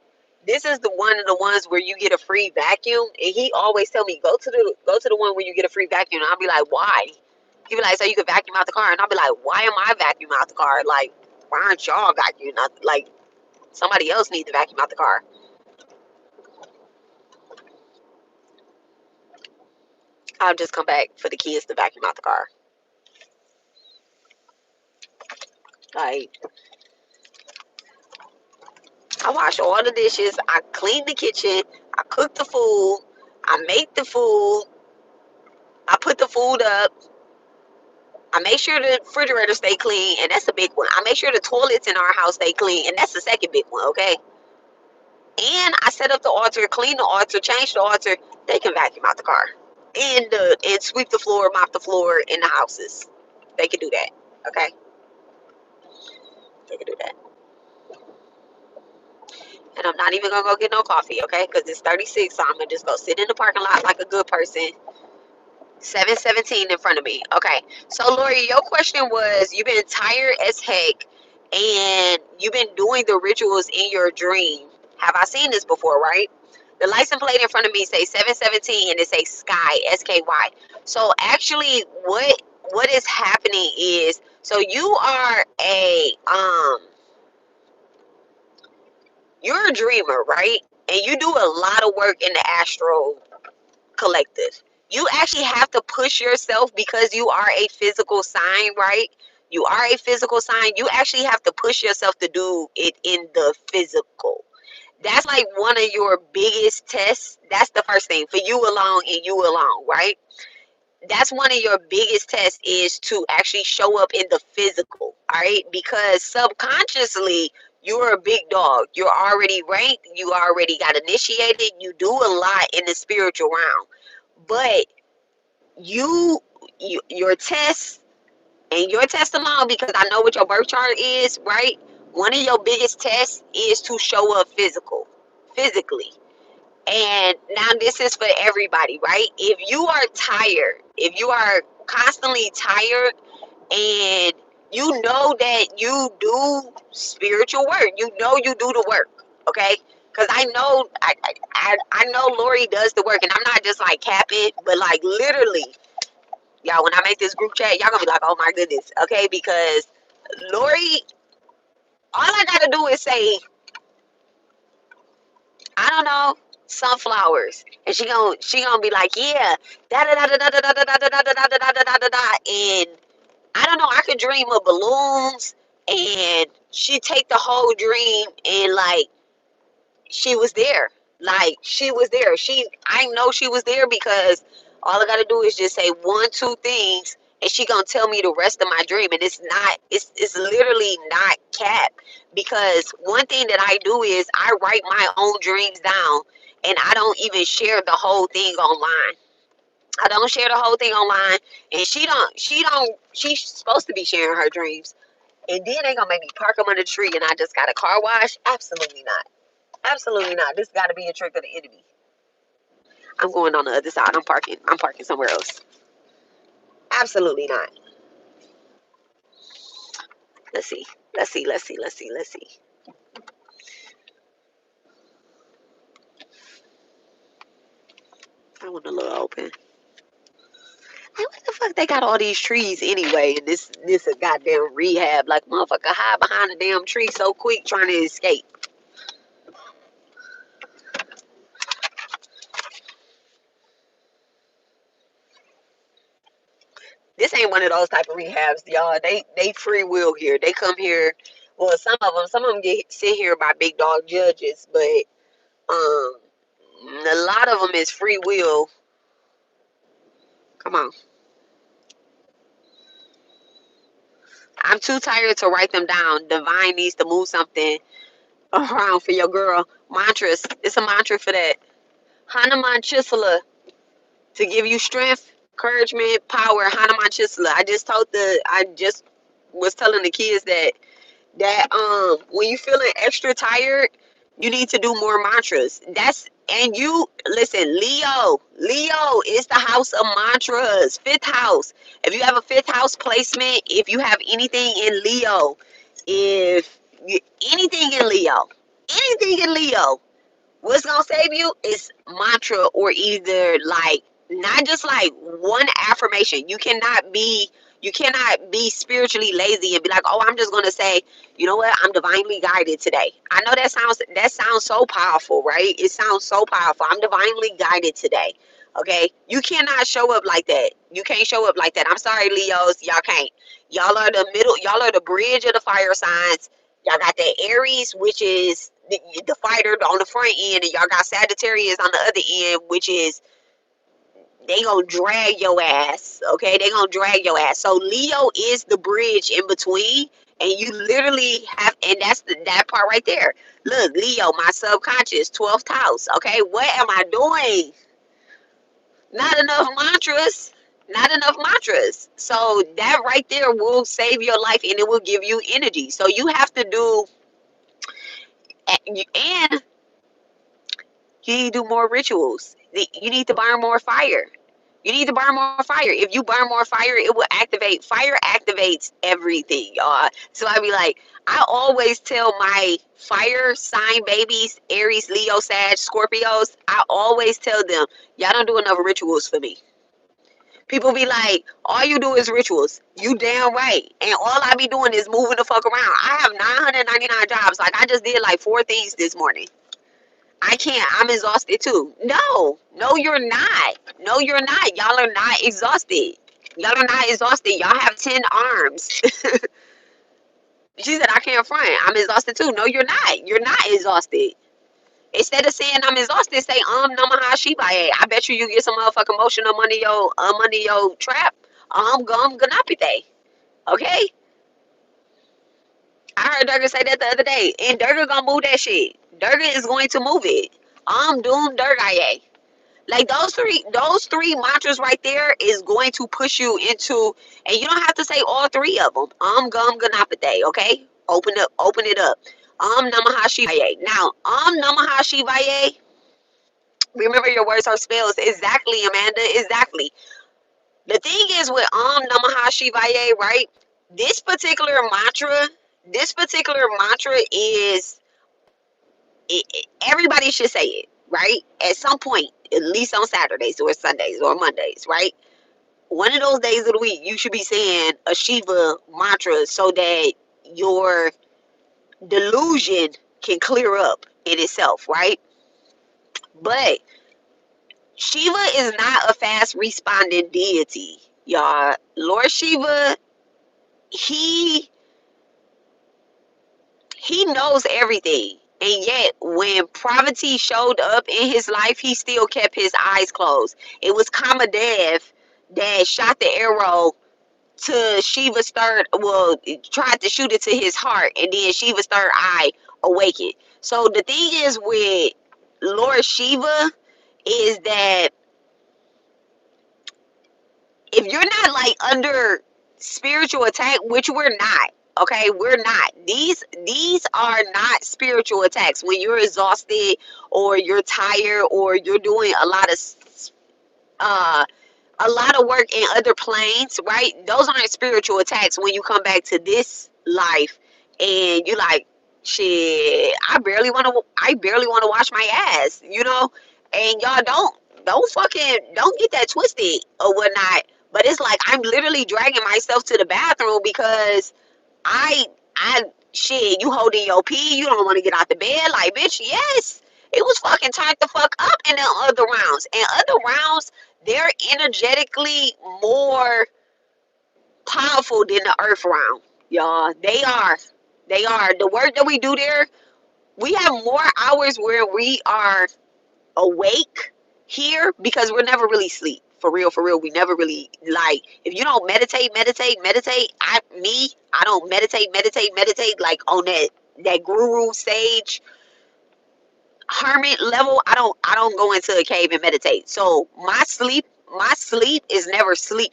this is the one of the ones where you get a free vacuum. And he always tell me, go to the one where you get a free vacuum. And I'll be like, why? He be like, so you can vacuum out the car. And I'll be like, why am I vacuuming out the car? Like, why aren't y'all vacuuming out? Like, somebody else needs to vacuum out the car. I'll just come back for the kids to vacuum out the car. Like, I wash all the dishes. I clean the kitchen. I cook the food. I make the food. I put the food up. I make sure the refrigerator stay clean, and that's a big one. I make sure the toilets in our house stay clean, and that's the second big one, okay? And I set up the altar, clean the altar, change the altar. They can vacuum out the car. And sweep the floor, mop the floor in the houses. They can do that, okay? They can do that. And I'm not even gonna go get no coffee, okay? Because it's 36, so I'm gonna just go sit in the parking lot like a good person. 717 in front of me. Okay. So Lori, your question was, you've been tired as heck and you've been doing the rituals in your dream. Have I seen this before, right? The license plate in front of me say 717 and it says Sky, SKY. So actually what is happening is, so you are you're a dreamer, right? And you do a lot of work in the astral collective. You actually have to push yourself because you are a physical sign, right? You are a physical sign. You actually have to push yourself to do it in the physical. That's like one of your biggest tests. That's the first thing for you alone and you alone, right? That's one of your biggest tests, is to actually show up in the physical, all right? Because subconsciously, you're a big dog. You're already ranked. You already got initiated. You do a lot in the spiritual realm. But your test and your test alone, because I know what your birth chart is, right? One of your biggest tests is to show up physically. And now this is for everybody, right? If you are tired, if you are constantly tired, and you know that you do spiritual work, you know you do the work, okay? Because I know Lori does the work, and I'm not just like capping, but like literally, y'all, when I make this group chat, y'all gonna be like, oh my goodness, okay? Because Lori, all I gotta do is say, I don't know, sunflowers, and she gonna be like, yeah, da da da da da da da da da da da da da da da da da, and I don't know, I could dream of balloons, and she take the whole dream, and like she was there. Like she was there. I know she was there because all I gotta do is just say one, two things, and she gonna tell me the rest of my dream. And it's literally not cap, because one thing that I do is I write my own dreams down, and I don't even share the whole thing online. I don't share the whole thing online, and she's supposed to be sharing her dreams. And then they gonna make me park them under the tree, and I just got a car wash? Absolutely not. Absolutely not. This got to be a trick of the enemy. I'm going on the other side. I'm parking. I'm parking somewhere else. Absolutely not. Let's see. Let's see. Let's see. Let's see. Let's see. I want a little open. Hey, what the fuck? They got all these trees anyway, and this a goddamn rehab. Like motherfucker, hide behind a damn tree so quick trying to escape. This ain't one of those type of rehabs, y'all. They free will here. They come here. Well, some of them get sent here by big dog judges, but um, a lot of them is free will. Come on. I'm too tired to write them down. Divine needs to move something around for your girl. Mantras. It's a mantra for that. Hanuman Chisala, to give you strength, encouragement, power. Hanuman Chisala. I just was telling the kids that when you feeling extra tired, you need to do more mantras. And you listen, Leo is the house of mantras. Fifth house. If you have a fifth house placement, if you have anything in Leo, if you, anything in Leo, what's gonna save you is mantra, or either like not just like one affirmation. You cannot be spiritually lazy and be like, oh, I'm just gonna say, you know what, I'm divinely guided today. I know that sounds so powerful, right? It sounds so powerful. I'm divinely guided today. Okay, you cannot show up like that. You can't show up like that. I'm sorry, Leos, y'all can't. Y'all are the middle. Y'all are the bridge of the fire signs. Y'all got that Aries, which is the fighter on the front end, and y'all got Sagittarius on the other end, which is they gonna drag your ass. Okay, they gonna drag your ass. So Leo is the bridge in between, and you literally have, and that's that part right there. Look, Leo, my subconscious, 12th house. Okay, what am I doing? Not enough mantras. Not enough mantras. So that right there will save your life and it will give you energy. So you have to do, and you need to do more rituals. You need to burn more fire. You need to burn more fire. If you burn more fire, it will activate. Fire activates everything, y'all. So I be like, I always tell my fire sign babies, Aries, Leo, Sag, Scorpios, I always tell them, y'all don't do enough rituals for me. People be like, all you do is rituals. You damn right. And all I be doing is moving the fuck around. I have 999 jobs. Like, I just did like 4 things this morning. I can't. I'm exhausted too. No, you're not. No, you're not. Y'all are not exhausted. Y'all are not exhausted. Y'all have 10 arms. She said, I can't front. I'm exhausted too. No, you're not. You're not exhausted. Instead of saying I'm exhausted, say namaha shibaye. I bet you get some motherfucking motion on your trap. Gum ganapite. Okay? I heard Durga say that the other day. And Durga gonna move that shit. Durga is going to move it. Doom Durgaye. Like those three mantras right there is going to push you into, and you don't have to say all three of them. Gum ganapite, okay? Open it up. Namaha Shivaye. Now, Namaha Shivaye, remember your words are spells. Exactly, Amanda. Exactly. The thing is with Namaha Shivaye, right? This particular mantra, this particular mantra is everybody should say it, right? At some point, at least on Saturdays or Sundays or Mondays, right? One of those days of the week, you should be saying a Shiva mantra so that your delusion can clear up in itself, right? But Shiva is not a fast responding deity, y'all. Lord Shiva, he knows everything. And yet, when poverty showed up in his life, he still kept his eyes closed. It was Kamadev that shot the arrow to Shiva's third, well, tried to shoot it to his heart, and then Shiva's third eye awakened. So the thing is with Lord Shiva is that if you're not like under spiritual attack, which we're not, okay, we're not. These are not spiritual attacks. When you're exhausted or you're tired or you're doing uh a lot of work in other planes, right? Those aren't spiritual attacks when you come back to this life and you're like, shit, I barely want to wash my ass, you know? And y'all don't get that twisted or whatnot. But it's like I'm literally dragging myself to the bathroom because I I shit, you holding your pee, you don't want to get out the bed. Like, bitch, yes. It was fucking turned the fuck up in the other rounds. And other rounds, they're energetically more powerful than the earth round. Y'all. They are. They are. The work that we do there, we have more hours where we are awake here because we're never really sleep. For real, we never really like if you don't meditate. I don't meditate like on that guru stage hermit level. I don't go into a cave and meditate. So my sleep is never sleep.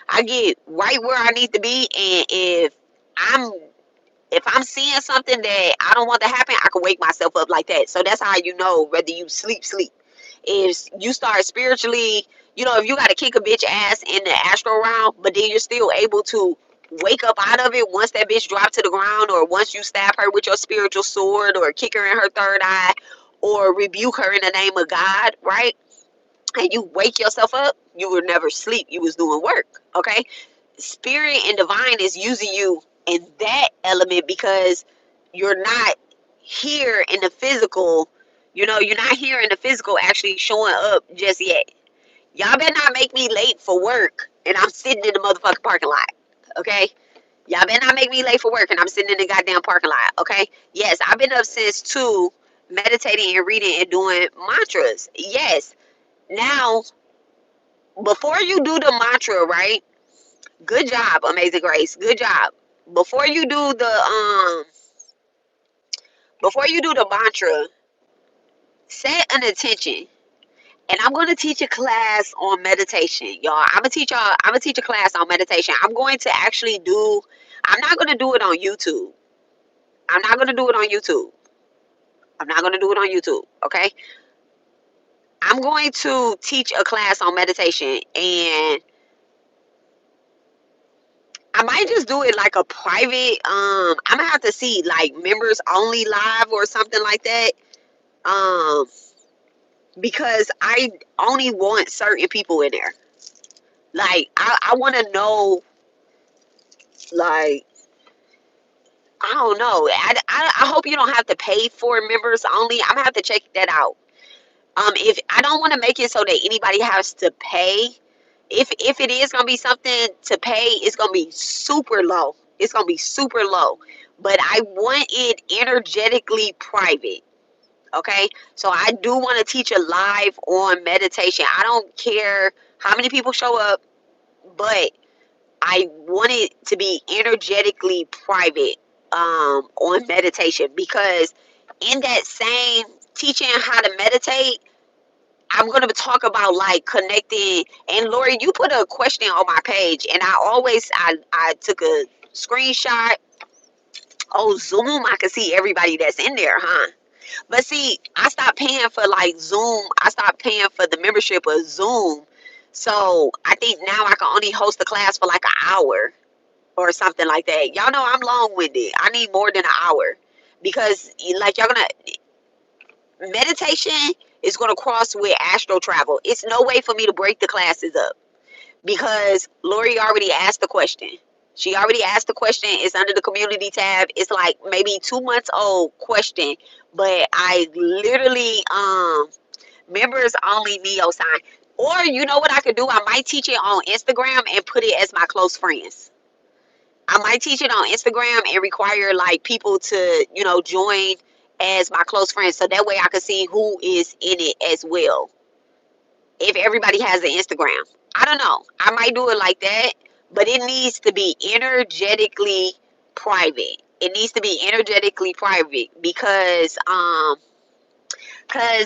I get right where I need to be, and I'm if I'm seeing something that I don't want to happen, I can wake myself up like that. So that's how you know whether you sleep. Is you start spiritually, if you got to kick a bitch ass in the astral realm, but then you're still able to wake up out of it once that bitch dropped to the ground, or once you stab her with your spiritual sword, or kick her in her third eye, or rebuke her in the name of God, right? And you wake yourself up, you will never sleep. You was doing work, okay? Spirit and divine is using you in that element because you're not here in the physical, you're not here in the physical actually showing up just yet. Y'all better not make me late for work and I'm sitting in the motherfucking parking lot. Okay? Y'all better not make me late for work and I'm sitting in the goddamn parking lot. Okay? Yes, I've been up since 2, meditating and reading and doing mantras. Yes. Now, before you do the mantra, right? Good job, Amazing Grace. Good job. Before you do the mantra, set an intention. And I'm gonna teach a class on meditation, y'all. I'm gonna teach a class on meditation. I'm not gonna do it on YouTube. I'm not gonna do it on YouTube. I'm not gonna do it on YouTube. Okay? I'm going to teach a class on meditation, and I might just do it like a private. I'm gonna have to see like members only live or something like that. Um, because I only want certain people in there. Like I want to know, like, I don't know. I hope you don't have to pay for members only. I'm gonna have to check that out. If I don't want to make it so that anybody has to pay, if it is gonna be something to pay, it's gonna be super low. It's gonna be super low. But I want it energetically private. Okay, so I do want to teach a live on meditation. I don't care how many people show up, but I want it to be energetically private on meditation, because in that same teaching how to meditate, I'm going to talk about like connecting. And Lori, you put a question on my page, and I took a screenshot. Oh, Zoom, I can see everybody that's in there, huh? But see, I stopped paying for like Zoom. I stopped paying for the membership of Zoom. So I think now I can only host a class for like an hour or something like that. Y'all know I'm long-winded. I need more than an hour, because like y'all gonna meditation is gonna cross with astral travel. It's no way for me to break the classes up, because Lori already asked the question. She already asked the question. It's under the community tab. It's like maybe 2 months old question, but I literally members only neo sign. Or you know what I could do? I might teach it on Instagram and put it as my close friends. I might teach it on Instagram and require like people to, join as my close friends, so that way I can see who is in it as well. If everybody has an Instagram, I don't know. I might do it like that, but it needs to be energetically private. It needs to be energetically private, because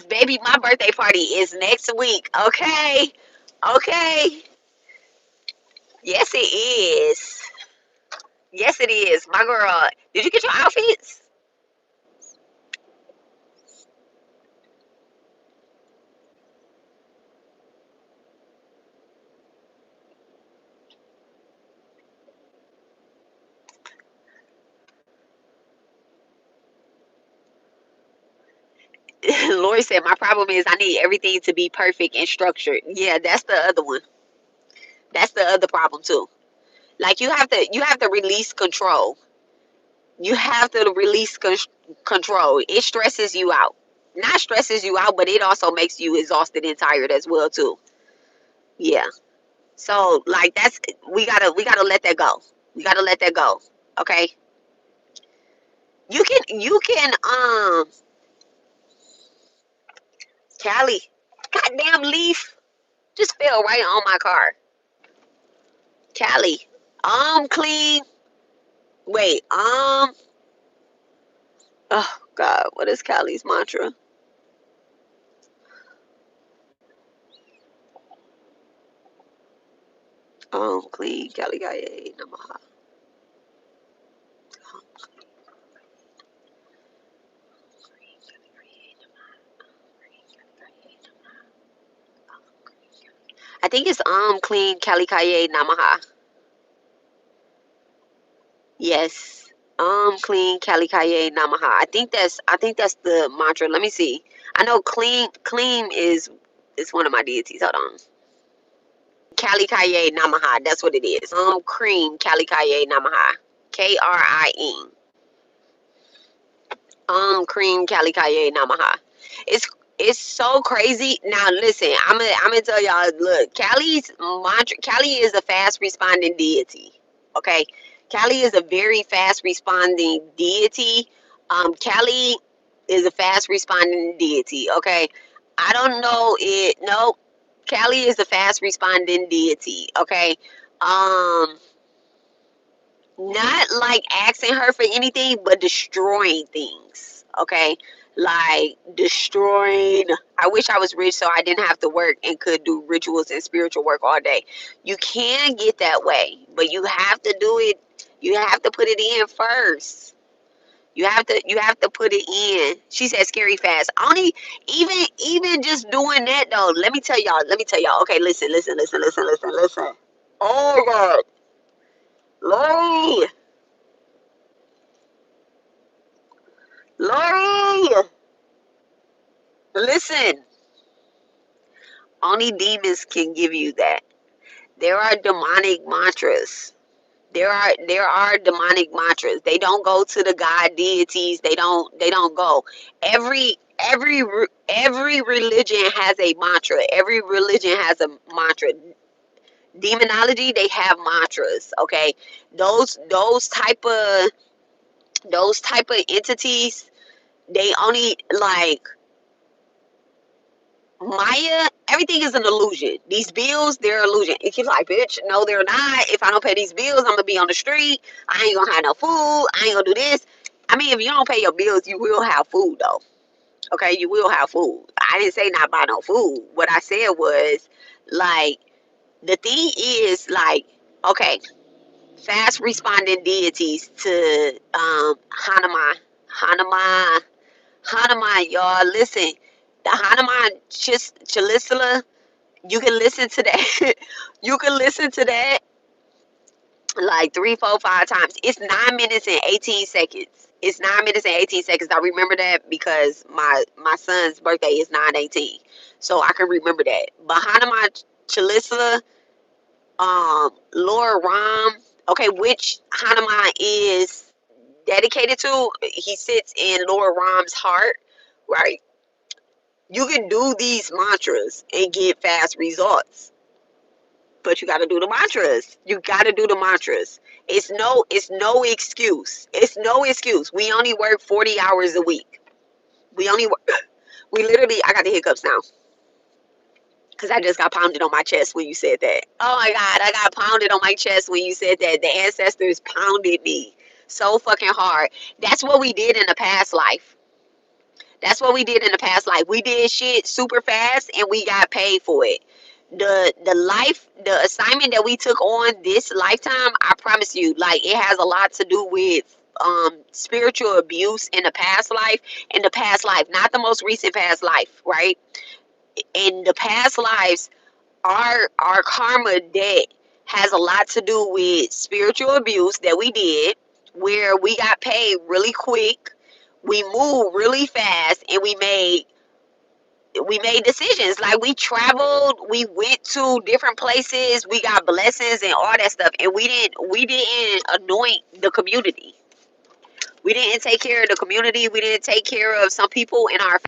baby, my birthday party is next week. Okay, okay. Yes, it is. Yes, it is. My girl, did you get your outfits? Lori said, my problem is I need everything to be perfect and structured. Yeah, that's the other one. That's the other problem too. Like you have to release control. You have to release control. It stresses you out. Not stresses you out, but it also makes you exhausted and tired as well too. Yeah. So like we gotta let that go. We gotta let that go. Okay. You can Callie, goddamn leaf just fell right on my car. Callie, clean. Wait, oh God, what is Callie's mantra? Clean, Callie Gaye, Namaha. I think it's clean, Callie Kaye, Namaha. Yes. Clean, Callie Kaye, Namaha. I think that's the mantra. Let me see. I know clean is one of my deities. Hold on. Callie Kaye, Namaha. That's what it is. Cream, Callie Kaye, Namaha. Krine. Cream, Callie Kaye, Namaha. It's It's so crazy. Now listen, I'm gonna tell y'all. Look, Callie's mantra. Callie is a fast responding deity. Okay, Callie is a very fast responding deity. Callie is a fast responding deity. Okay, I don't know it. No, Callie is a fast responding deity. Okay, um, not like asking her for anything, but destroying things. Okay, like destroying. I wish I was rich so I didn't have to work and could do rituals and spiritual work all day. You can get that way, but you have to do it. You have to put it in first. You have to put it in. She said scary fast. Only even just doing that though. Let me tell y'all. Okay, listen. Oh God, Lori, Lori. Listen, only demons can give you that. There are demonic mantras. There are demonic mantras. They don't go to the god deities. They don't go. Every religion has a mantra. Every religion has a mantra. Demonology, they have mantras. Okay, those type of entities. They only like Maya, everything is an illusion. These bills, they're illusion. It keeps like, bitch, no, they're not. If I don't pay these bills, I'm gonna be on the street. I ain't gonna have no food. I ain't gonna do this. I mean, if you don't pay your bills, you will have food though. Okay, you will have food. I didn't say not buy no food. What I said was like the thing is like, okay, fast responding deities to Hanuman, Hanuman, y'all. Listen, the Hanuman Chalisla. You can listen to that. You can listen to that like three, four, five times. It's 9 minutes and 18 seconds. It's 9 minutes and 18 seconds. I remember that because my son's birthday is 9/18, so I can remember that. But Hanuman Chalisla, Laura Ram. Okay, which Hanuman is dedicated to? He sits in Laura Ram's heart, right? You can do these mantras and get fast results, but you got to do the mantras. You got to do the mantras. It's no excuse. It's no excuse. We only work 40 hours a week. We only work, we literally, I got the hiccups now because I just got pounded on my chest when you said that. Oh my God, I got pounded on my chest when you said that. The ancestors pounded me so fucking hard. That's what we did in the past life. That's what we did in the past life. We did shit super fast and we got paid for it. The assignment that we took on this lifetime, I promise you, like it has a lot to do with spiritual abuse in the past life, not the most recent past life, right? In the past lives, our karma debt has a lot to do with spiritual abuse that we did, where we got paid really quick, we moved really fast, and we made decisions. Like we traveled, we went to different places, we got blessings and all that stuff, and we didn't anoint the community. We didn't take care of the community. We didn't take care of some people in our.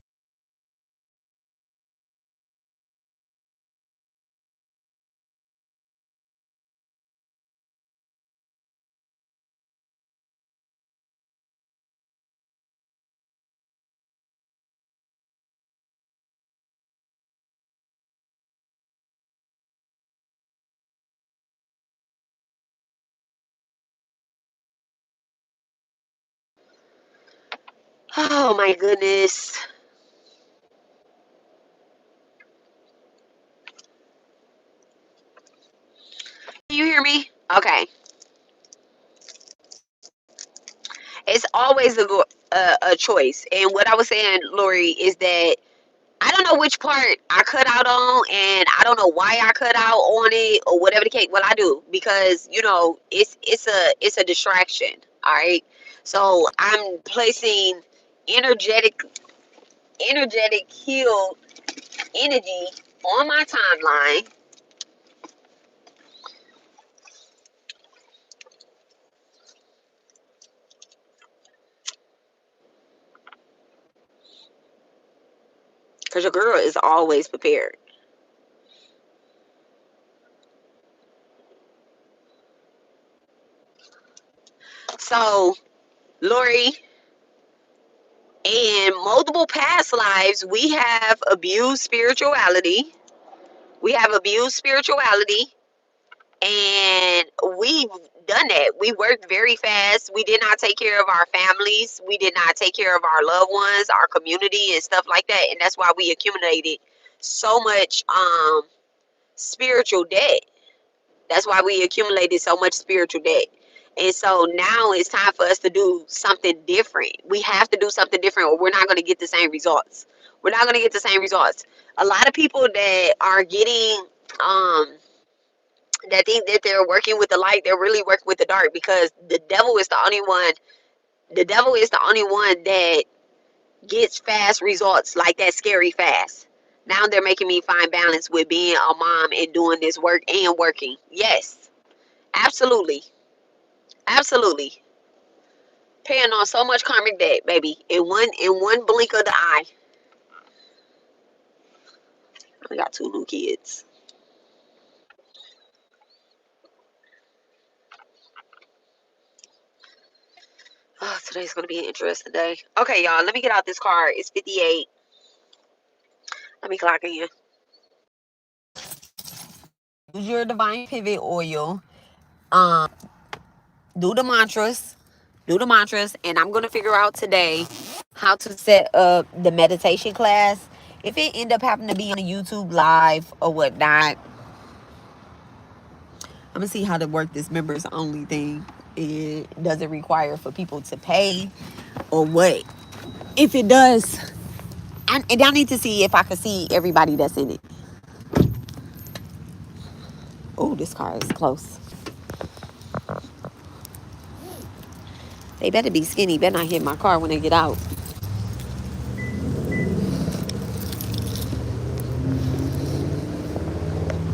Oh my goodness. Can you hear me? Okay. It's always a choice. And what I was saying, Lori, is that I don't know which part I cut out on, and I don't know why I cut out on it or whatever the case. Well, I do because it's a distraction. All right, so I'm placing energetic healed energy on my timeline. Because your girl is always prepared. So, Lori, in multiple past lives, we have abused spirituality. We have abused spirituality, and we've done that. We worked very fast. We did not take care of our families. We did not take care of our loved ones, our community, and stuff like that. And that's why we accumulated so much spiritual debt. That's why we accumulated so much spiritual debt. And so now it's time for us to do something different. We have to do something different, or we're not going to get the same results. We're not going to get the same results. A lot of people that are getting, that think that they're working with the light, they're really working with the dark, because the devil is the only one. The devil is the only one that gets fast results, like that scary fast. Now they're making me find balance with being a mom and doing this work and working. Yes, absolutely. Absolutely. Paying on so much karmic debt, baby. In one blink of the eye. I got 2 new kids. Oh, today's gonna be an interesting day. Okay, y'all, let me get out this car. It's 58. Let me clock in. Use your divine pivot oil. Um, do the mantras. Do the mantras, and I'm gonna figure out today how to set up the meditation class. If it end up having to be on a YouTube live or whatnot, I'm gonna see how to work this members only thing. It doesn't require for people to pay or what. If it does, and I need to see if I can see everybody that's in it. Oh, this car is close. They better be skinny. Better not hit my car when they get out.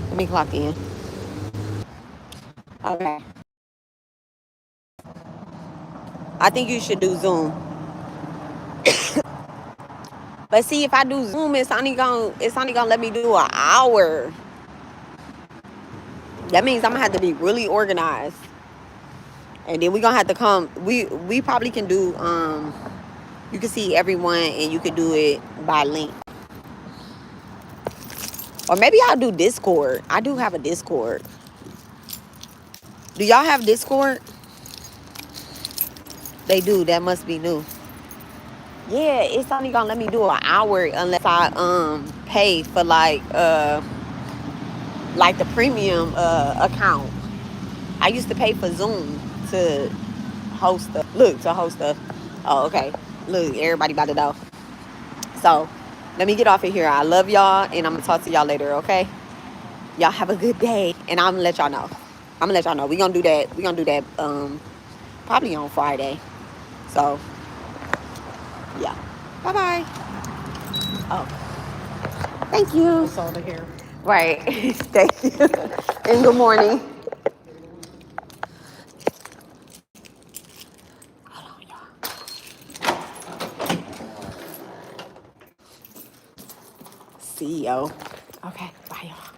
Let me clock in. Okay. I think you should do Zoom. But see, if I do Zoom, it's only gonna let me do an hour. That means I'm gonna have to be really organized. And then we gonna have to come. We probably can do you can see everyone and you can do it by link. Or maybe I'll do Discord. I do have a Discord. Do y'all have Discord? They do. That must be new. Yeah, it's only gonna let me do an hour unless I pay for like the premium account. I used to pay for Zoom to host stuff. Look, to host stuff. Oh, okay. Look, everybody about to know. So let me get off of here. I love y'all, and I'm gonna talk to y'all later, okay? Y'all have a good day, and I'm gonna let y'all know. We gonna do that. We gonna do that probably on Friday. So yeah. Bye bye. Oh, thank you. That's all to hear. Right. Thank you. And good morning. Hold on, y'all. CEO. Okay. Bye, y'all.